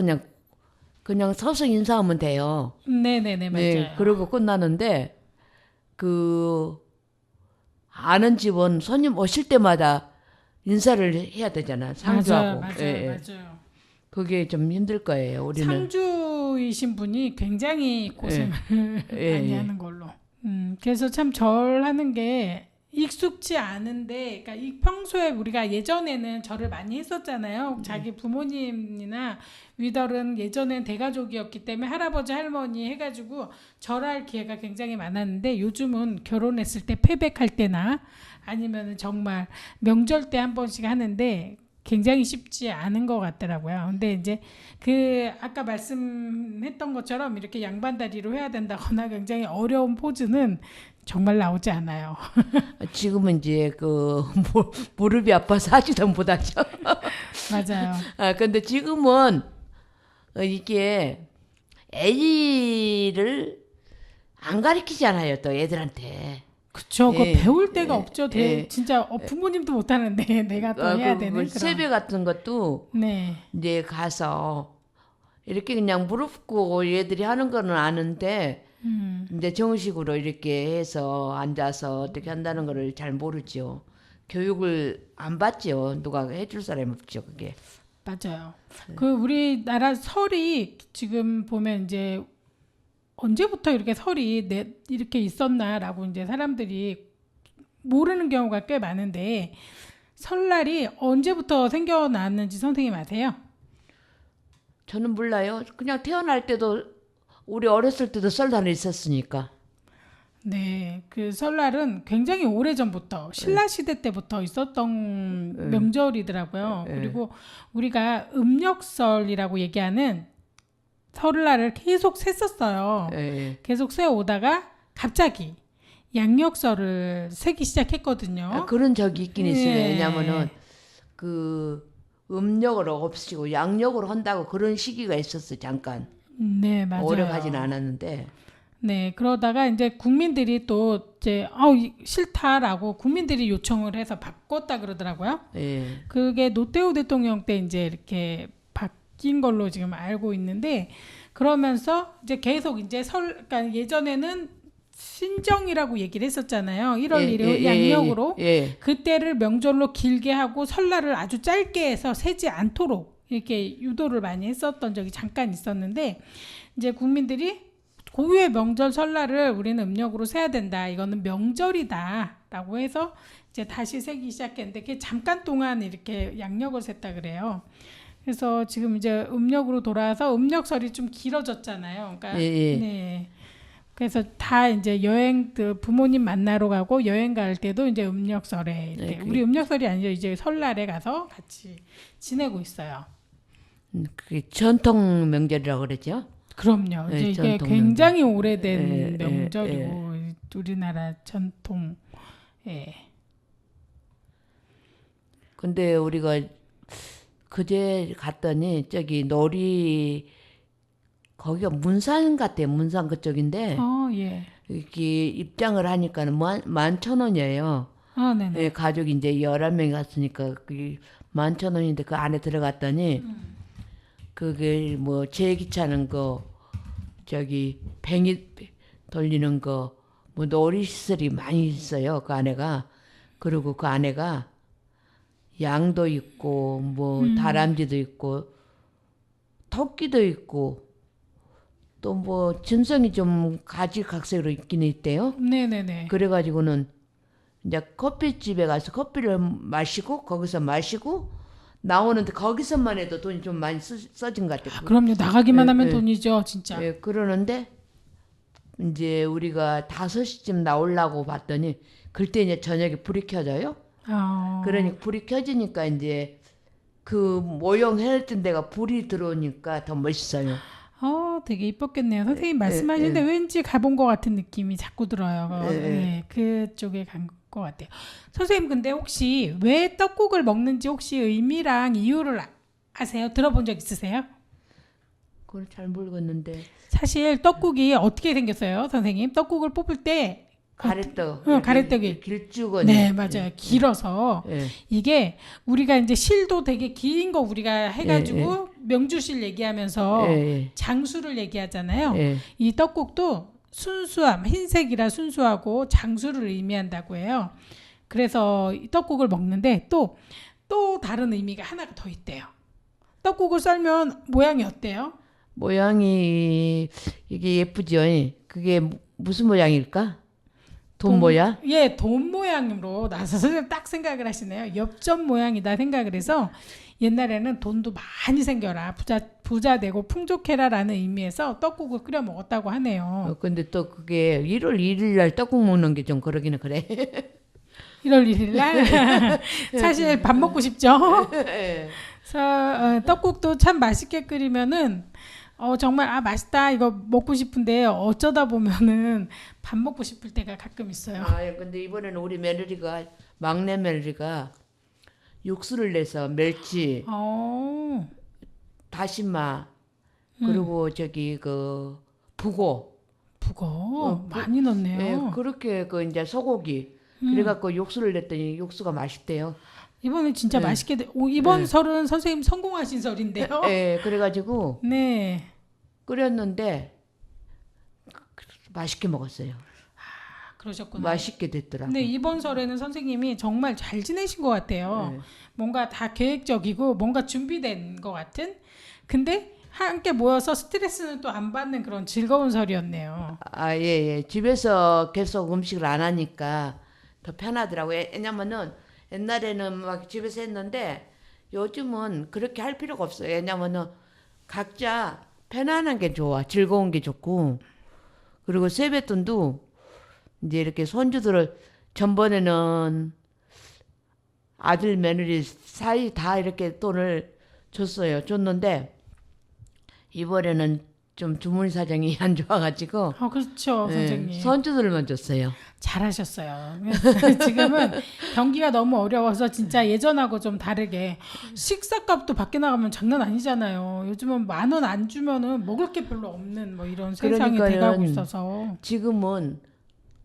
Speaker 3: 그냥 서서 인사하면 돼요.
Speaker 1: 네네네 맞아요.
Speaker 3: 네, 그러고 끝나는데 그 아는 집은 손님 오실 때마다 인사를 해야 되잖아. 상주하고.
Speaker 1: 맞아요,
Speaker 3: 예, 예.
Speaker 1: 맞아요.
Speaker 3: 그게 좀 힘들 거예요. 우리는.
Speaker 1: 상주 부부이신 분이 굉장히 고생을
Speaker 3: 예,
Speaker 1: 많이
Speaker 3: 예.
Speaker 1: 하는 걸로. 그래서 참 절하는 게 익숙지 않은데, 그러니까 이 평소에 우리가 예전에는 절을 많이 했었잖아요. 자기 부모님이나 위덜은 예전엔 대가족이었기 때문에 할아버지 할머니 해가지고 절할 기회가 굉장히 많았는데, 요즘은 결혼했을 때 패백할 때나 아니면 정말 명절 때 한 번씩 하는데 굉장히 쉽지 않은 것 같더라고요. 근데 이제 그 아까 말씀했던 것처럼 이렇게 양반다리로 해야 된다거나 굉장히 어려운 포즈는 정말 나오지 않아요.
Speaker 3: 지금은 이제 그 무릎이 아파서 하지도 못하죠.
Speaker 1: 맞아요.
Speaker 3: 아, 근데 지금은 이게 애를 안 가르치잖아요, 또 애들한테.
Speaker 1: 그쵸. 그거
Speaker 3: 예,
Speaker 1: 배울 데가
Speaker 3: 예,
Speaker 1: 없죠.
Speaker 3: 예.
Speaker 1: 진짜 부모님도 못하는데 내가 또 해야 되는 그런.
Speaker 3: 세배 같은 것도
Speaker 1: 네.
Speaker 3: 이제 가서 이렇게 그냥 무릎 꿇고 얘들이 하는 거는 아는데 이제 정식으로 이렇게 해서 앉아서 어떻게 한다는 거를 잘 모르죠. 교육을 안 받죠. 누가 해줄 사람이 없죠, 그게.
Speaker 1: 맞아요. 그 우리나라 설이 지금 보면 이제 언제부터 이렇게 설이 이렇게 있었나라고 이제 사람들이 모르는 경우가 꽤 많은데, 설날이 언제부터 생겨났는지 선생님 아세요?
Speaker 3: 저는 몰라요. 그냥 태어날 때도 우리 어렸을 때도 설날이 있었으니까.
Speaker 1: 네, 그 설날은 굉장히 오래 전부터 신라 시대 때부터 있었던 명절이더라고요. 그리고 우리가 음력설이라고 얘기하는 설날을 계속 셌었어요.
Speaker 3: 예.
Speaker 1: 계속 세 오다가 갑자기 양력설을 세기 시작했거든요.
Speaker 3: 아, 그런 적이 있긴 있어요.
Speaker 1: 예.
Speaker 3: 왜냐면은 그 음력을 없애고 양력으로 한다고 그런 시기가 있었어 잠깐.
Speaker 1: 네, 맞아요.
Speaker 3: 오래 가진 않았는데.
Speaker 1: 네, 그러다가 이제 국민들이 또 이제 싫다라고 국민들이 요청을 해서 바꿨다 그러더라고요.
Speaker 3: 예.
Speaker 1: 그게 노태우 대통령 때 이제 이렇게 바뀐 걸로 지금 알고 있는데, 그러면서 이제 계속 이제 그러니까 예전에는 신정이라고 얘기를 했었잖아요. 1월 1일 양력으로.
Speaker 3: 예.
Speaker 1: 그때를 명절로 길게 하고 설날을 아주 짧게 해서 세지 않도록 이렇게 유도를 많이 했었던 적이 잠깐 있었는데, 이제 국민들이 고유의 명절 설날을 우리는 음력으로 세야 된다. 이거는 명절이다라고 해서 이제 다시 세기 시작했는데, 그게 잠깐 동안 이렇게 양력을 셌다 그래요. 그래서 지금 이제 음력으로 돌아와서 음력설이 좀 길어졌잖아요. 그러니까
Speaker 3: 예.
Speaker 1: 네. 그래서 다 이제 여행 부모님 만나러 가고 여행 갈 때도 이제 음력설에 이렇게
Speaker 3: 네,
Speaker 1: 우리 음력설이 아니죠. 이제 설날에 가서 같이 지내고 있어요.
Speaker 3: 그게 전통 명절이라고 그러죠.
Speaker 1: 그럼요.
Speaker 3: 네,
Speaker 1: 이제 이게
Speaker 3: 전통
Speaker 1: 굉장히
Speaker 3: 명절.
Speaker 1: 오래된
Speaker 3: 예,
Speaker 1: 명절이고 우리나라 전통. 예.
Speaker 3: 근데 우리가 그제 갔더니 저기 놀이 거기가 문산 같아요. 문산 그쪽인데
Speaker 1: 예.
Speaker 3: 이렇게 입장을 하니까는 11,000원이에요.
Speaker 1: 아, 네네.
Speaker 3: 예, 가족이 이제 11명이 갔으니까 그게 11,000원인데 그 안에 들어갔더니 그게 뭐 제기차는 거 저기 뱅이 돌리는 거 뭐 놀이시설이 많이 있어요. 그 안에가. 그리고 그 안에가 양도 있고 뭐 다람쥐도 있고 토끼도 있고 또 뭐 짐승이 좀 가지각색으로 있긴 있대요.
Speaker 1: 네네네.
Speaker 3: 그래가지고는 이제 커피집에 가서 커피를 마시고 거기서 마시고 나오는데 거기서만 해도 돈이 좀 많이 써진 것 같아요.
Speaker 1: 그럼요. 나가기만
Speaker 3: 예,
Speaker 1: 하면
Speaker 3: 예.
Speaker 1: 돈이죠, 진짜.
Speaker 3: 예, 그러는데 이제 우리가 5시쯤 나오려고 봤더니 그때 이제 저녁에 불이 켜져요. 그러니까 불이 켜지니까 이제 그 모형 해놨던 데가 불이 들어오니까 더 멋있어요.
Speaker 1: 되게 이뻤겠네요. 선생님 말씀하시는데 왠지 가본 것 같은 느낌이 자꾸 들어요. 네, 그쪽에 간 것 같아요. 선생님 근데 혹시 왜 떡국을 먹는지 혹시 의미랑 이유를 아세요? 들어본 적 있으세요?
Speaker 3: 그걸 잘 모르겠는데.
Speaker 1: 사실 떡국이 어떻게 생겼어요, 선생님? 떡국을 뽑을 때
Speaker 3: 가래떡.
Speaker 1: 가래떡이.
Speaker 3: 길쭉은.
Speaker 1: 네, 맞아요. 길어서
Speaker 3: 예.
Speaker 1: 이게 우리가 이제 실도 되게 긴 거 우리가 해가지고 명주실 얘기하면서
Speaker 3: 예.
Speaker 1: 장수를 얘기하잖아요.
Speaker 3: 예.
Speaker 1: 이 떡국도 순수함, 흰색이라 순수하고 장수를 의미한다고 해요. 그래서 이 떡국을 먹는데 또 다른 의미가 하나가 더 있대요. 떡국을 썰면 모양이 어때요?
Speaker 3: 모양이 이게 예쁘죠? 그게 무슨 모양일까? 돈 모양?
Speaker 1: 예, 돈 모양으로 나서 선생님 딱 생각을 하시네요. 엽전 모양이다 생각을 해서 옛날에는 돈도 많이 생겨라, 부자 되고 풍족해라라는 의미에서 떡국을 끓여 먹었다고 하네요.
Speaker 3: 근데 또 그게 1월 1일 날 떡국 먹는 게 좀 그러기는 그래.
Speaker 1: 1월 1일 날 사실 밥 먹고 싶죠.
Speaker 3: 예.
Speaker 1: 그래서 떡국도 참 맛있게 끓이면은 정말 맛있다 이거 먹고 싶은데 어쩌다 보면은 밥 먹고 싶을 때가 가끔 있어요.
Speaker 3: 근데 이번에는 우리 며느리가 막내 며느리가 육수를 내서 멸치, 다시마 그리고 저기 그 북어
Speaker 1: 많이 넣네요.
Speaker 3: 예, 그렇게 그 이제 소고기 그래갖고 육수를 냈더니 육수가 맛있대요.
Speaker 1: 이번에 진짜 맛있게 이번 설은 선생님 성공하신 설인데요.
Speaker 3: 예, 그래가지고
Speaker 1: 네.
Speaker 3: 끓였는데 맛있게 먹었어요.
Speaker 1: 그러셨구나.
Speaker 3: 맛있게 됐더라고.
Speaker 1: 근데 이번 설에는 선생님이 정말 잘 지내신 것 같아요.
Speaker 3: 네.
Speaker 1: 뭔가 다 계획적이고 뭔가 준비된 것 같은. 근데 함께 모여서 스트레스는 또 안 받는 그런 즐거운 설이었네요.
Speaker 3: 예. 집에서 계속 음식을 안 하니까 더 편하더라고요. 왜냐면은 옛날에는 막 집에서 했는데 요즘은 그렇게 할 필요가 없어요. 왜냐면은 각자 편안한 게 좋아. 즐거운 게 좋고. 그리고 세뱃돈도 이제 이렇게 손주들을 전번에는 아들 며느리 사이 다 이렇게 돈을 줬는데 이번에는 좀 주머니 사정이 안 좋아가지고
Speaker 1: 그렇죠, 선생님.
Speaker 3: 손주들만 줬어요.
Speaker 1: 잘하셨어요. 지금은 경기가 너무 어려워서 진짜 예전하고 좀 다르게 식사값도 밖에 나가면 장난 아니잖아요. 요즘은 10,000원 안 주면은 먹을 게 별로 없는 뭐 이런 세상이 돼가고 있어서.
Speaker 3: 지금은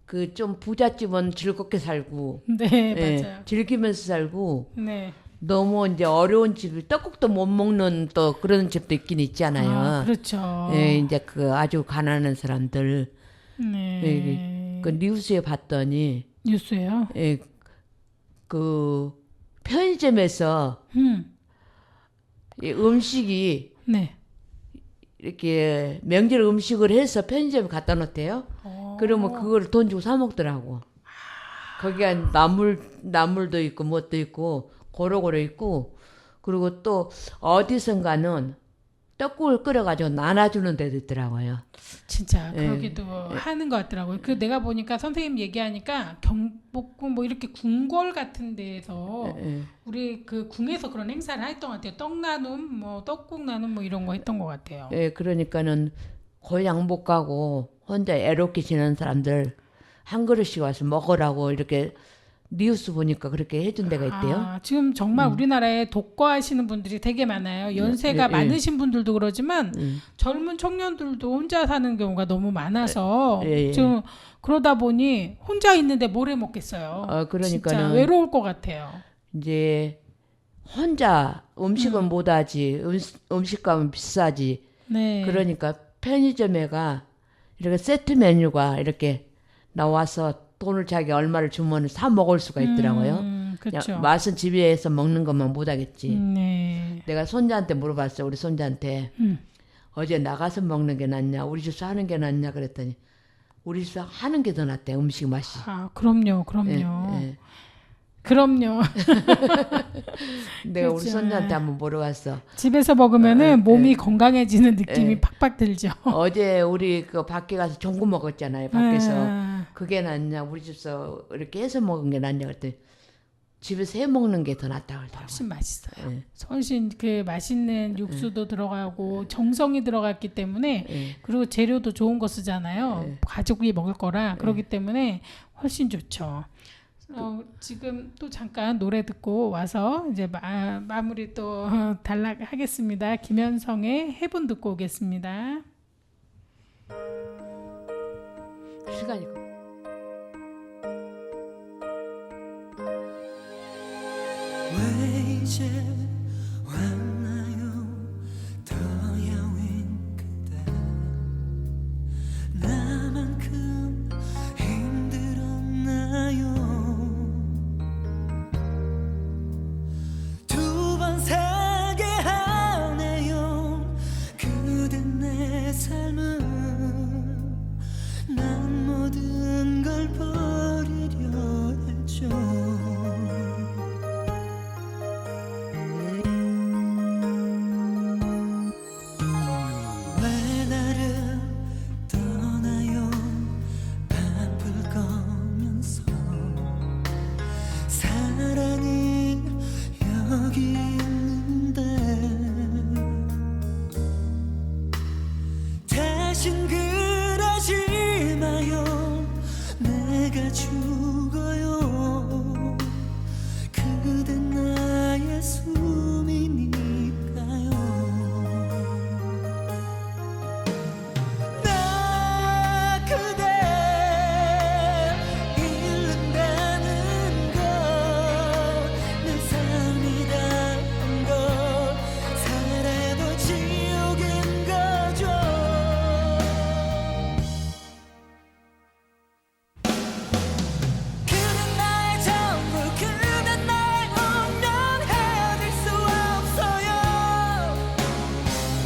Speaker 3: 그 좀 부잣집은 즐겁게 살고,
Speaker 1: 네, 맞아요.
Speaker 3: 즐기면서 살고,
Speaker 1: 네.
Speaker 3: 너무 이제 어려운 집이 떡국도 못 먹는 또 그런 집도 있긴 있잖아요.
Speaker 1: 그렇죠.
Speaker 3: 예, 이제 그 아주 가난한 사람들.
Speaker 1: 네.
Speaker 3: 예, 그 뉴스에 봤더니,
Speaker 1: 뉴스예요?
Speaker 3: 예, 그 편의점에서 이 음식이
Speaker 1: 네.
Speaker 3: 이렇게 명절 음식을 해서 편의점에 갖다 놓대요. 그러면 그걸 돈 주고 사 먹더라고. 거기가 나물도 있고 뭣도 있고 고루고루 있고 그리고 또 어디선가는 떡국을 끓여가지고 나눠주는 데도 있더라고요.
Speaker 1: 진짜 그러기도 하는 것 같더라고요. 그 내가 보니까 선생님 얘기하니까 경복궁 뭐 이렇게 궁궐 같은 데에서 우리 그 궁에서 그런 행사를 했던 것 같아요. 떡 나눔, 뭐 떡국 나눔 뭐 이런 거 했던 것 같아요.
Speaker 3: 예, 그러니까는 고향 못 가고 혼자 애롭게 지내는 사람들 한 그릇씩 와서 먹으라고 이렇게 뉴스 보니까 그렇게 해준 데가 있대요.
Speaker 1: 지금 정말 우리나라에 독거하시는 분들이 되게 많아요. 연세가 많으신 분들도 그러지만 젊은 청년들도 혼자 사는 경우가 너무 많아서 지금 그러다 보니 혼자 있는데 뭘 해 먹겠어요.
Speaker 3: 그러니까는
Speaker 1: 진짜 외로울 것 같아요.
Speaker 3: 이제 혼자 음식은 못하지 음식값은 비싸지.
Speaker 1: 네.
Speaker 3: 그러니까 편의점에가 이렇게 세트 메뉴가 이렇게 나와서 돈을 자기 얼마를 주면 사 먹을 수가 있더라고요.
Speaker 1: 그렇죠.
Speaker 3: 맛은 집에서 먹는 것만 못하겠지.
Speaker 1: 네.
Speaker 3: 내가 손자한테 물어봤어. 우리 손자한테 어제 나가서 먹는 게 낫냐 우리 집에서 하는 게 낫냐 그랬더니 우리 집에서 하는 게 더 낫대. 음식 맛이.
Speaker 1: 그럼요. 그럼요.
Speaker 3: 내가 우리
Speaker 1: 그렇죠.
Speaker 3: 손자한테 한번 물어봤어.
Speaker 1: 집에서 먹으면은 몸이 건강해지는 느낌이 팍팍 들죠.
Speaker 3: 어제 우리 그 밖에 가서 종구 먹었잖아요. 밖에서 그게 낫냐 우리 집에서 이렇게 해서 먹은 게 낫냐 그랬더니 집에서 해 먹는 게 더 낫다고 그러더라고요.
Speaker 1: 훨씬 맛있어요. 훨씬 그 맛있는 육수도 들어가고 정성이 들어갔기 때문에 그리고 재료도 좋은 거 쓰잖아요. 가족이 먹을 거라 그렇기 때문에 훨씬 좋죠. 지금 또 잠깐 노래 듣고 와서 이제 마무리 또 하겠습니다. 김현성의 해분 듣고 오겠습니다.
Speaker 3: 시간이
Speaker 2: 왜 이제 왔나요 더 야윈 그대 나만큼 힘들었나요 두 번 살게 하네요 그댄 여기 있는데 대신 그러지 마요. 내가 죽어요. 그댄 나의 숨이니까요. 나 그대 잃는다는 걸 내 삶이란 걸 살아도 지옥인 거죠. 그댄 나의 전부 그댄 나의 운명 헤어질 수 없어요.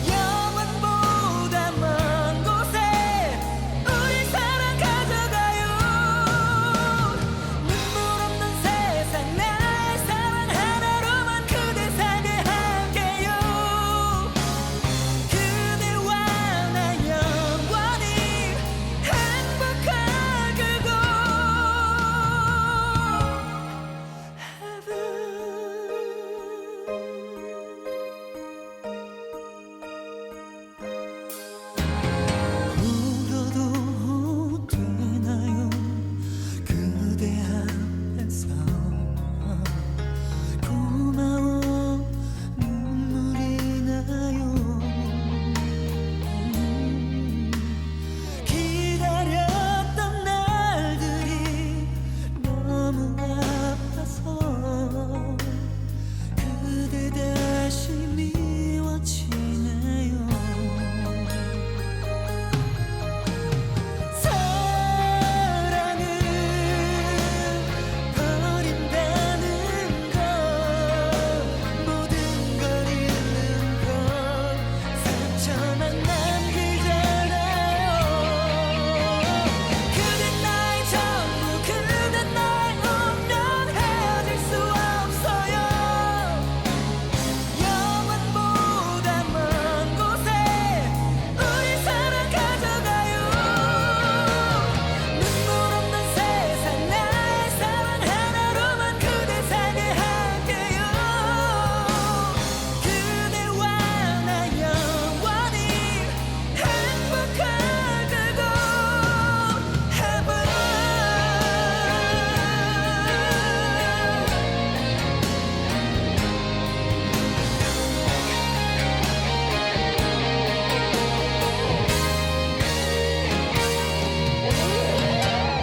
Speaker 2: 영원보다 먼 곳에 우리 사랑 가져가요. 눈물 없는 세상 나의 사랑 하나로만 그대 살게 할게요. 그대와 나 영원히 행복하게고 울어도 되나요? 그대 앞에서 고마워 눈물이 나요. 기다렸던 날들이 너무 아파서 그대 다시 미워지네요. 사랑은 버린다는 것, 모든 걸 잃는 것, 상처만 남기잖아요. 그댄 나의 전부 그댄 나의 운명 헤어질 수 없어요. 영원보다 먼 곳에 우리 사랑 가져가요. 눈물 없는 세상 나의 사랑 하나로만 그대 살게 할게요. 그대와 나 영원히 행복하게고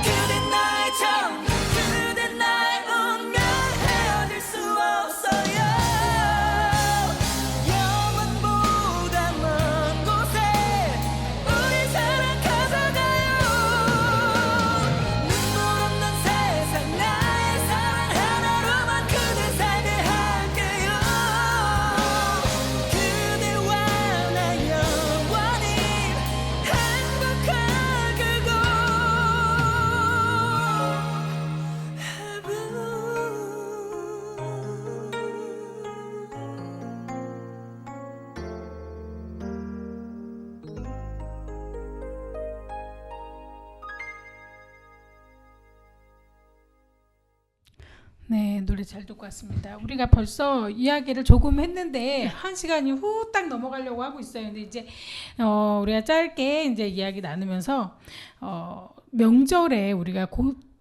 Speaker 2: 그댄 나의 전부 그댄 나의 운명 헤어질 수 없어요. 영원보다 먼 곳에 우리 사랑 가져가요. 눈물 없는 세상 나의 사랑 하나로만 그대 살게 할게요. 그대와 나 영원히 행복하게고
Speaker 1: 네, 노래 잘 듣고 왔습니다. 우리가 벌써 이야기를 조금 했는데 한 시간이 후딱 넘어가려고 하고 있어요. 근데 이제 우리가 짧게 이제 이야기 나누면서 명절에 우리가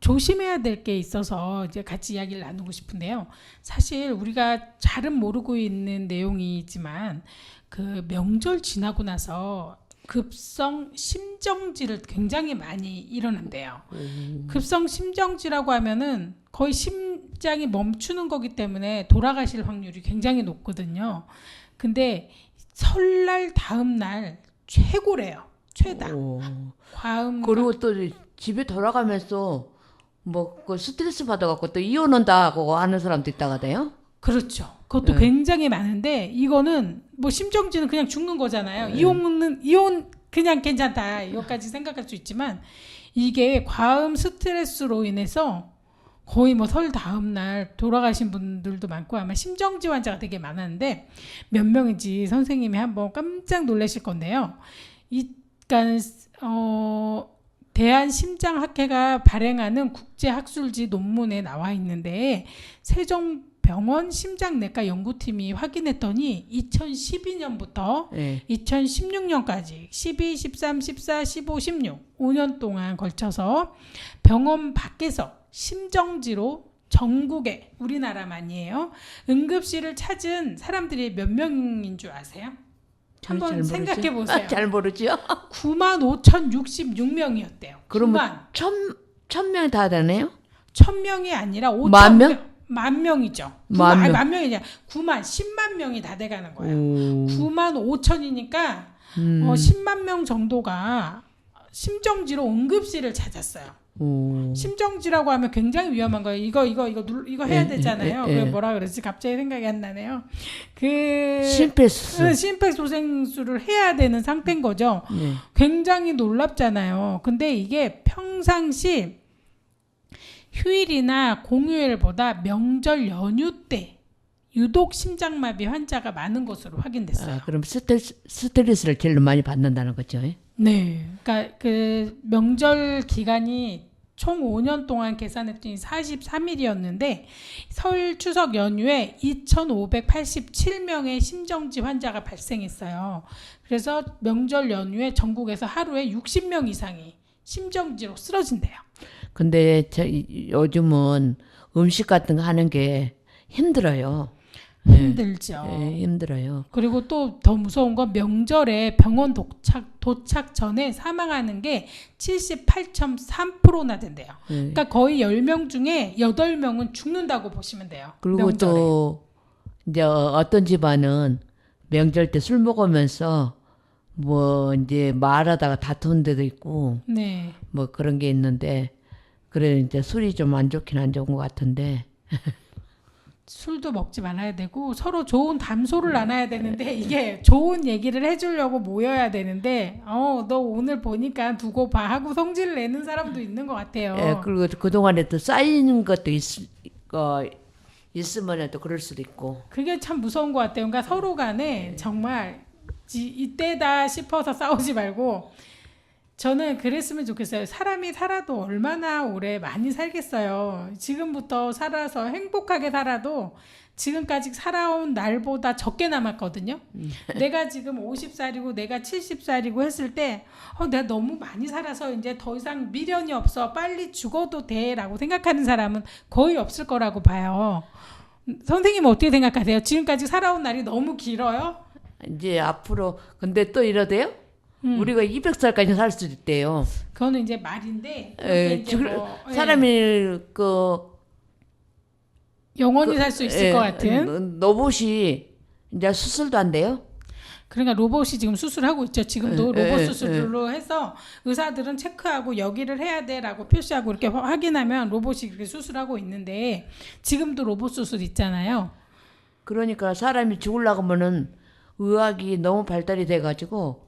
Speaker 1: 조심해야 될 게 있어서 이제 같이 이야기를 나누고 싶은데요. 사실 우리가 잘은 모르고 있는 내용이지만 그 명절 지나고 나서 급성 심정지를 굉장히 많이 일어난대요. 급성 심정지라고 하면은 거의 심장이 멈추는 거기 때문에 돌아가실 확률이 굉장히 높거든요. 근데 설날 다음 날 최고래요. 최다. 과음.
Speaker 3: 그리고 또 집에 돌아가면서 뭐 그 스트레스 받아갖고 또 이혼한다고 하는 사람도 있다가 돼요?
Speaker 1: 그렇죠. 그것도
Speaker 3: 네.
Speaker 1: 굉장히 많은데 이거는 뭐 심정지는 그냥 죽는 거잖아요. 이혼 그냥 괜찮다 이것까지 생각할 수 있지만 이게 과음 스트레스로 인해서 거의 뭐 설 다음 날 돌아가신 분들도 많고 아마 심정지 환자가 되게 많았는데 몇 명인지 선생님이 한번 깜짝 놀라실 건데요. 그러니까 대한심장학회가 발행하는 국제학술지 논문에 나와 있는데 병원 심장내과 연구팀이 확인했더니 2012년부터
Speaker 3: 네.
Speaker 1: 2016년까지 12, 13, 14, 15, 16 5년 동안 걸쳐서 병원 밖에서 심정지로 전국에 우리나라만이에요. 응급실을 찾은 사람들이 몇 명인 줄 아세요? 한번 생각해 보세요.
Speaker 3: 잘 모르죠.
Speaker 1: 95,066명이었대요.
Speaker 3: 그러면 1,000명이 다 되네요?
Speaker 1: 1,000명이 아니라 5천
Speaker 3: 만 명?
Speaker 1: 만 명이죠.
Speaker 3: 만 명.
Speaker 1: 만 명이 아니라 10만 명이 다 돼가는 거예요. 9만 5천이니까 10만 명 정도가 심정지로 응급실을 찾았어요. 심정지라고 하면 굉장히 위험한 거예요. 이거 해야 되잖아요. 그 뭐라 그러지? 갑자기 생각이 안 나네요. 심폐소생술을 해야 되는 상태인 거죠.
Speaker 3: 네.
Speaker 1: 굉장히 놀랍잖아요. 근데 이게 평상시 휴일이나 공휴일보다 명절 연휴 때 유독 심장마비 환자가 많은 것으로 확인됐어요.
Speaker 3: 아, 그럼 스트레스를 제일 많이 받는다는 거죠?
Speaker 1: 네. 그러니까 그 명절 기간이 총 5년 동안 계산했더니 43일이었는데 설 추석 연휴에 2,587명의 심정지 환자가 발생했어요. 그래서 명절 연휴에 전국에서 하루에 60명 이상이 심정지로 쓰러진대요.
Speaker 3: 근데 요즘은 음식 같은 거 하는 게 힘들어요.
Speaker 1: 힘들죠.
Speaker 3: 네, 힘들어요.
Speaker 1: 그리고 또 더 무서운 건 명절에 병원 도착 전에 사망하는 게 78.3%나 된대요. 그러니까 거의 10명 중에 8명은 죽는다고 보시면 돼요.
Speaker 3: 그리고
Speaker 1: 명절에.
Speaker 3: 또 이제 어떤 집안은 명절 때 술 먹으면서 뭐 이제 말하다가 다투는 데도 있고
Speaker 1: 네.
Speaker 3: 뭐 그런 게 있는데 그래 이제 술이 좀 안 좋긴 안 좋은 것 같은데
Speaker 1: 술도 먹지 말아야 되고 서로 좋은 담소를 나눠야 되는데 이게 좋은 얘기를 해주려고 모여야 되는데 너 오늘 보니까 두고 봐 하고 성질을 내는 사람도 있는 것 같아요.
Speaker 3: 예, 그리고 그동안에 또 쌓이는 것도 있으면 또 그럴 수도 있고
Speaker 1: 그게 참 무서운 것 같아요. 그러니까 서로 간에 정말 이때다 싶어서 싸우지 말고 저는 그랬으면 좋겠어요. 사람이 살아도 얼마나 오래 많이 살겠어요. 지금부터 살아서 행복하게 살아도 지금까지 살아온 날보다 적게 남았거든요. 내가 지금 50살이고 내가 70살이고 했을 때 내가 너무 많이 살아서 이제 더 이상 미련이 없어. 빨리 죽어도 돼 라고 생각하는 사람은 거의 없을 거라고 봐요. 선생님은 어떻게 생각하세요? 지금까지 살아온 날이 너무 길어요?
Speaker 3: 이제 앞으로 근데 또 이러대요? 우리가 200살까지 살 수도 있대요.
Speaker 1: 그거는 이제 말인데 이제
Speaker 3: 사람이
Speaker 1: 영원히 살 수 있을 것 같은
Speaker 3: 로봇이 이제 수술도 안 돼요?
Speaker 1: 그러니까 로봇이 지금 수술하고 있죠. 지금도 로봇 수술로 해서 의사들은 체크하고 여기를 해야 돼라고 표시하고 이렇게 확인하면 로봇이 이렇게 수술하고 있는데 지금도 로봇 수술 있잖아요.
Speaker 3: 그러니까 사람이 죽으려고 하면은 의학이 너무 발달이 돼가지고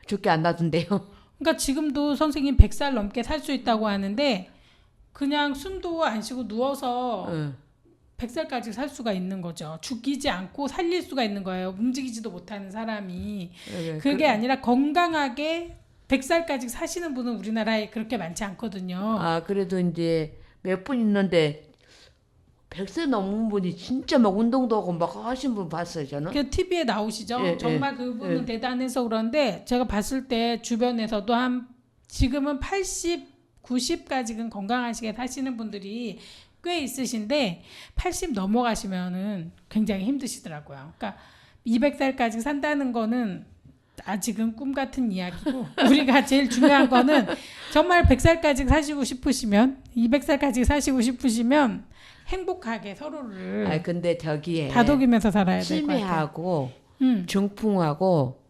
Speaker 3: 죽게 안 놔둔대요.
Speaker 1: 그러니까 지금도 선생님 100살 넘게 살 수 있다고 하는데 그냥 숨도 안 쉬고 누워서 100살까지 살 수가 있는 거죠. 죽이지 않고 살릴 수가 있는 거예요. 움직이지도 못하는 사람이. 그게 아니라 건강하게 100살까지 사시는 분은 우리나라에 그렇게 많지 않거든요.
Speaker 3: 아, 그래도 이제 몇 분 있는데 100세 넘은 분이 진짜 막 운동도 하고 막 하신 분 봤어요, 저는.
Speaker 1: 그 TV에 나오시죠? 정말 그분은 대단해서 그런데 제가 봤을 때 주변에서도 지금은 80, 90까지는 건강하시게 사시는 분들이 꽤 있으신데 80 넘어가시면은 굉장히 힘드시더라고요. 그러니까 200살까지 산다는 거는 아직은 꿈 같은 이야기고 우리가 제일 중요한 거는 정말 100살까지 사시고 싶으시면 200살까지 사시고 싶으시면 행복하게 서로를
Speaker 3: 근데 저기에
Speaker 1: 다독이면서 살아야 될 것 같아요.
Speaker 3: 치매하고 중풍하고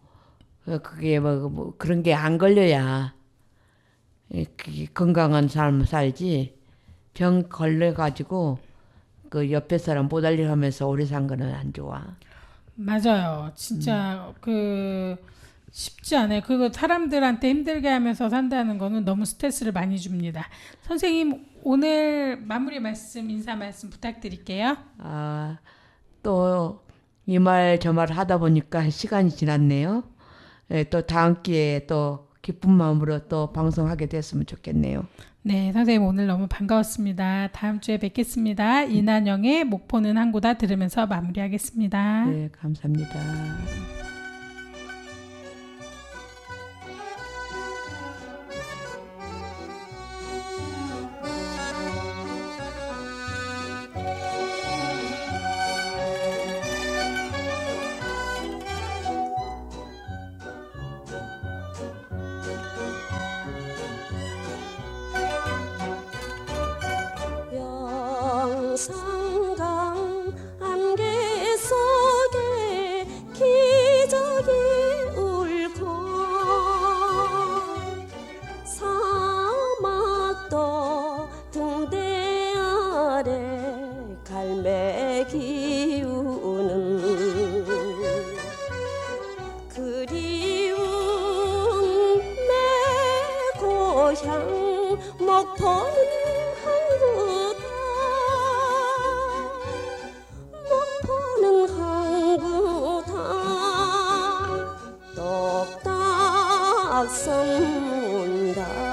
Speaker 3: 그게 뭐 그런 게 안 걸려야 그게 건강한 삶 살지. 병 걸려가지고 그 옆에 사람 모달리 하면서 오래 산 거는 안 좋아.
Speaker 1: 맞아요. 진짜 쉽지 않아요. 그거 사람들한테 힘들게 하면서 산다는 거는 너무 스트레스를 많이 줍니다. 선생님 오늘 마무리 말씀, 인사 말씀 부탁드릴게요.
Speaker 3: 또 이 말 저 말 하다 보니까 시간이 지났네요. 또 다음 기회에 또 기쁜 마음으로 또 방송하게 됐으면 좋겠네요.
Speaker 1: 네, 선생님 오늘 너무 반가웠습니다. 다음 주에 뵙겠습니다. 이난영의 목포는 한 곳다 들으면서 마무리하겠습니다.
Speaker 3: 네, 감사합니다.
Speaker 5: 영산강 안개 속에 기적이 울고 사막도 등대 아래 갈매 기우는 그리운 내 고향 목포는 한국다 목포는 한국다 똑딱 선문다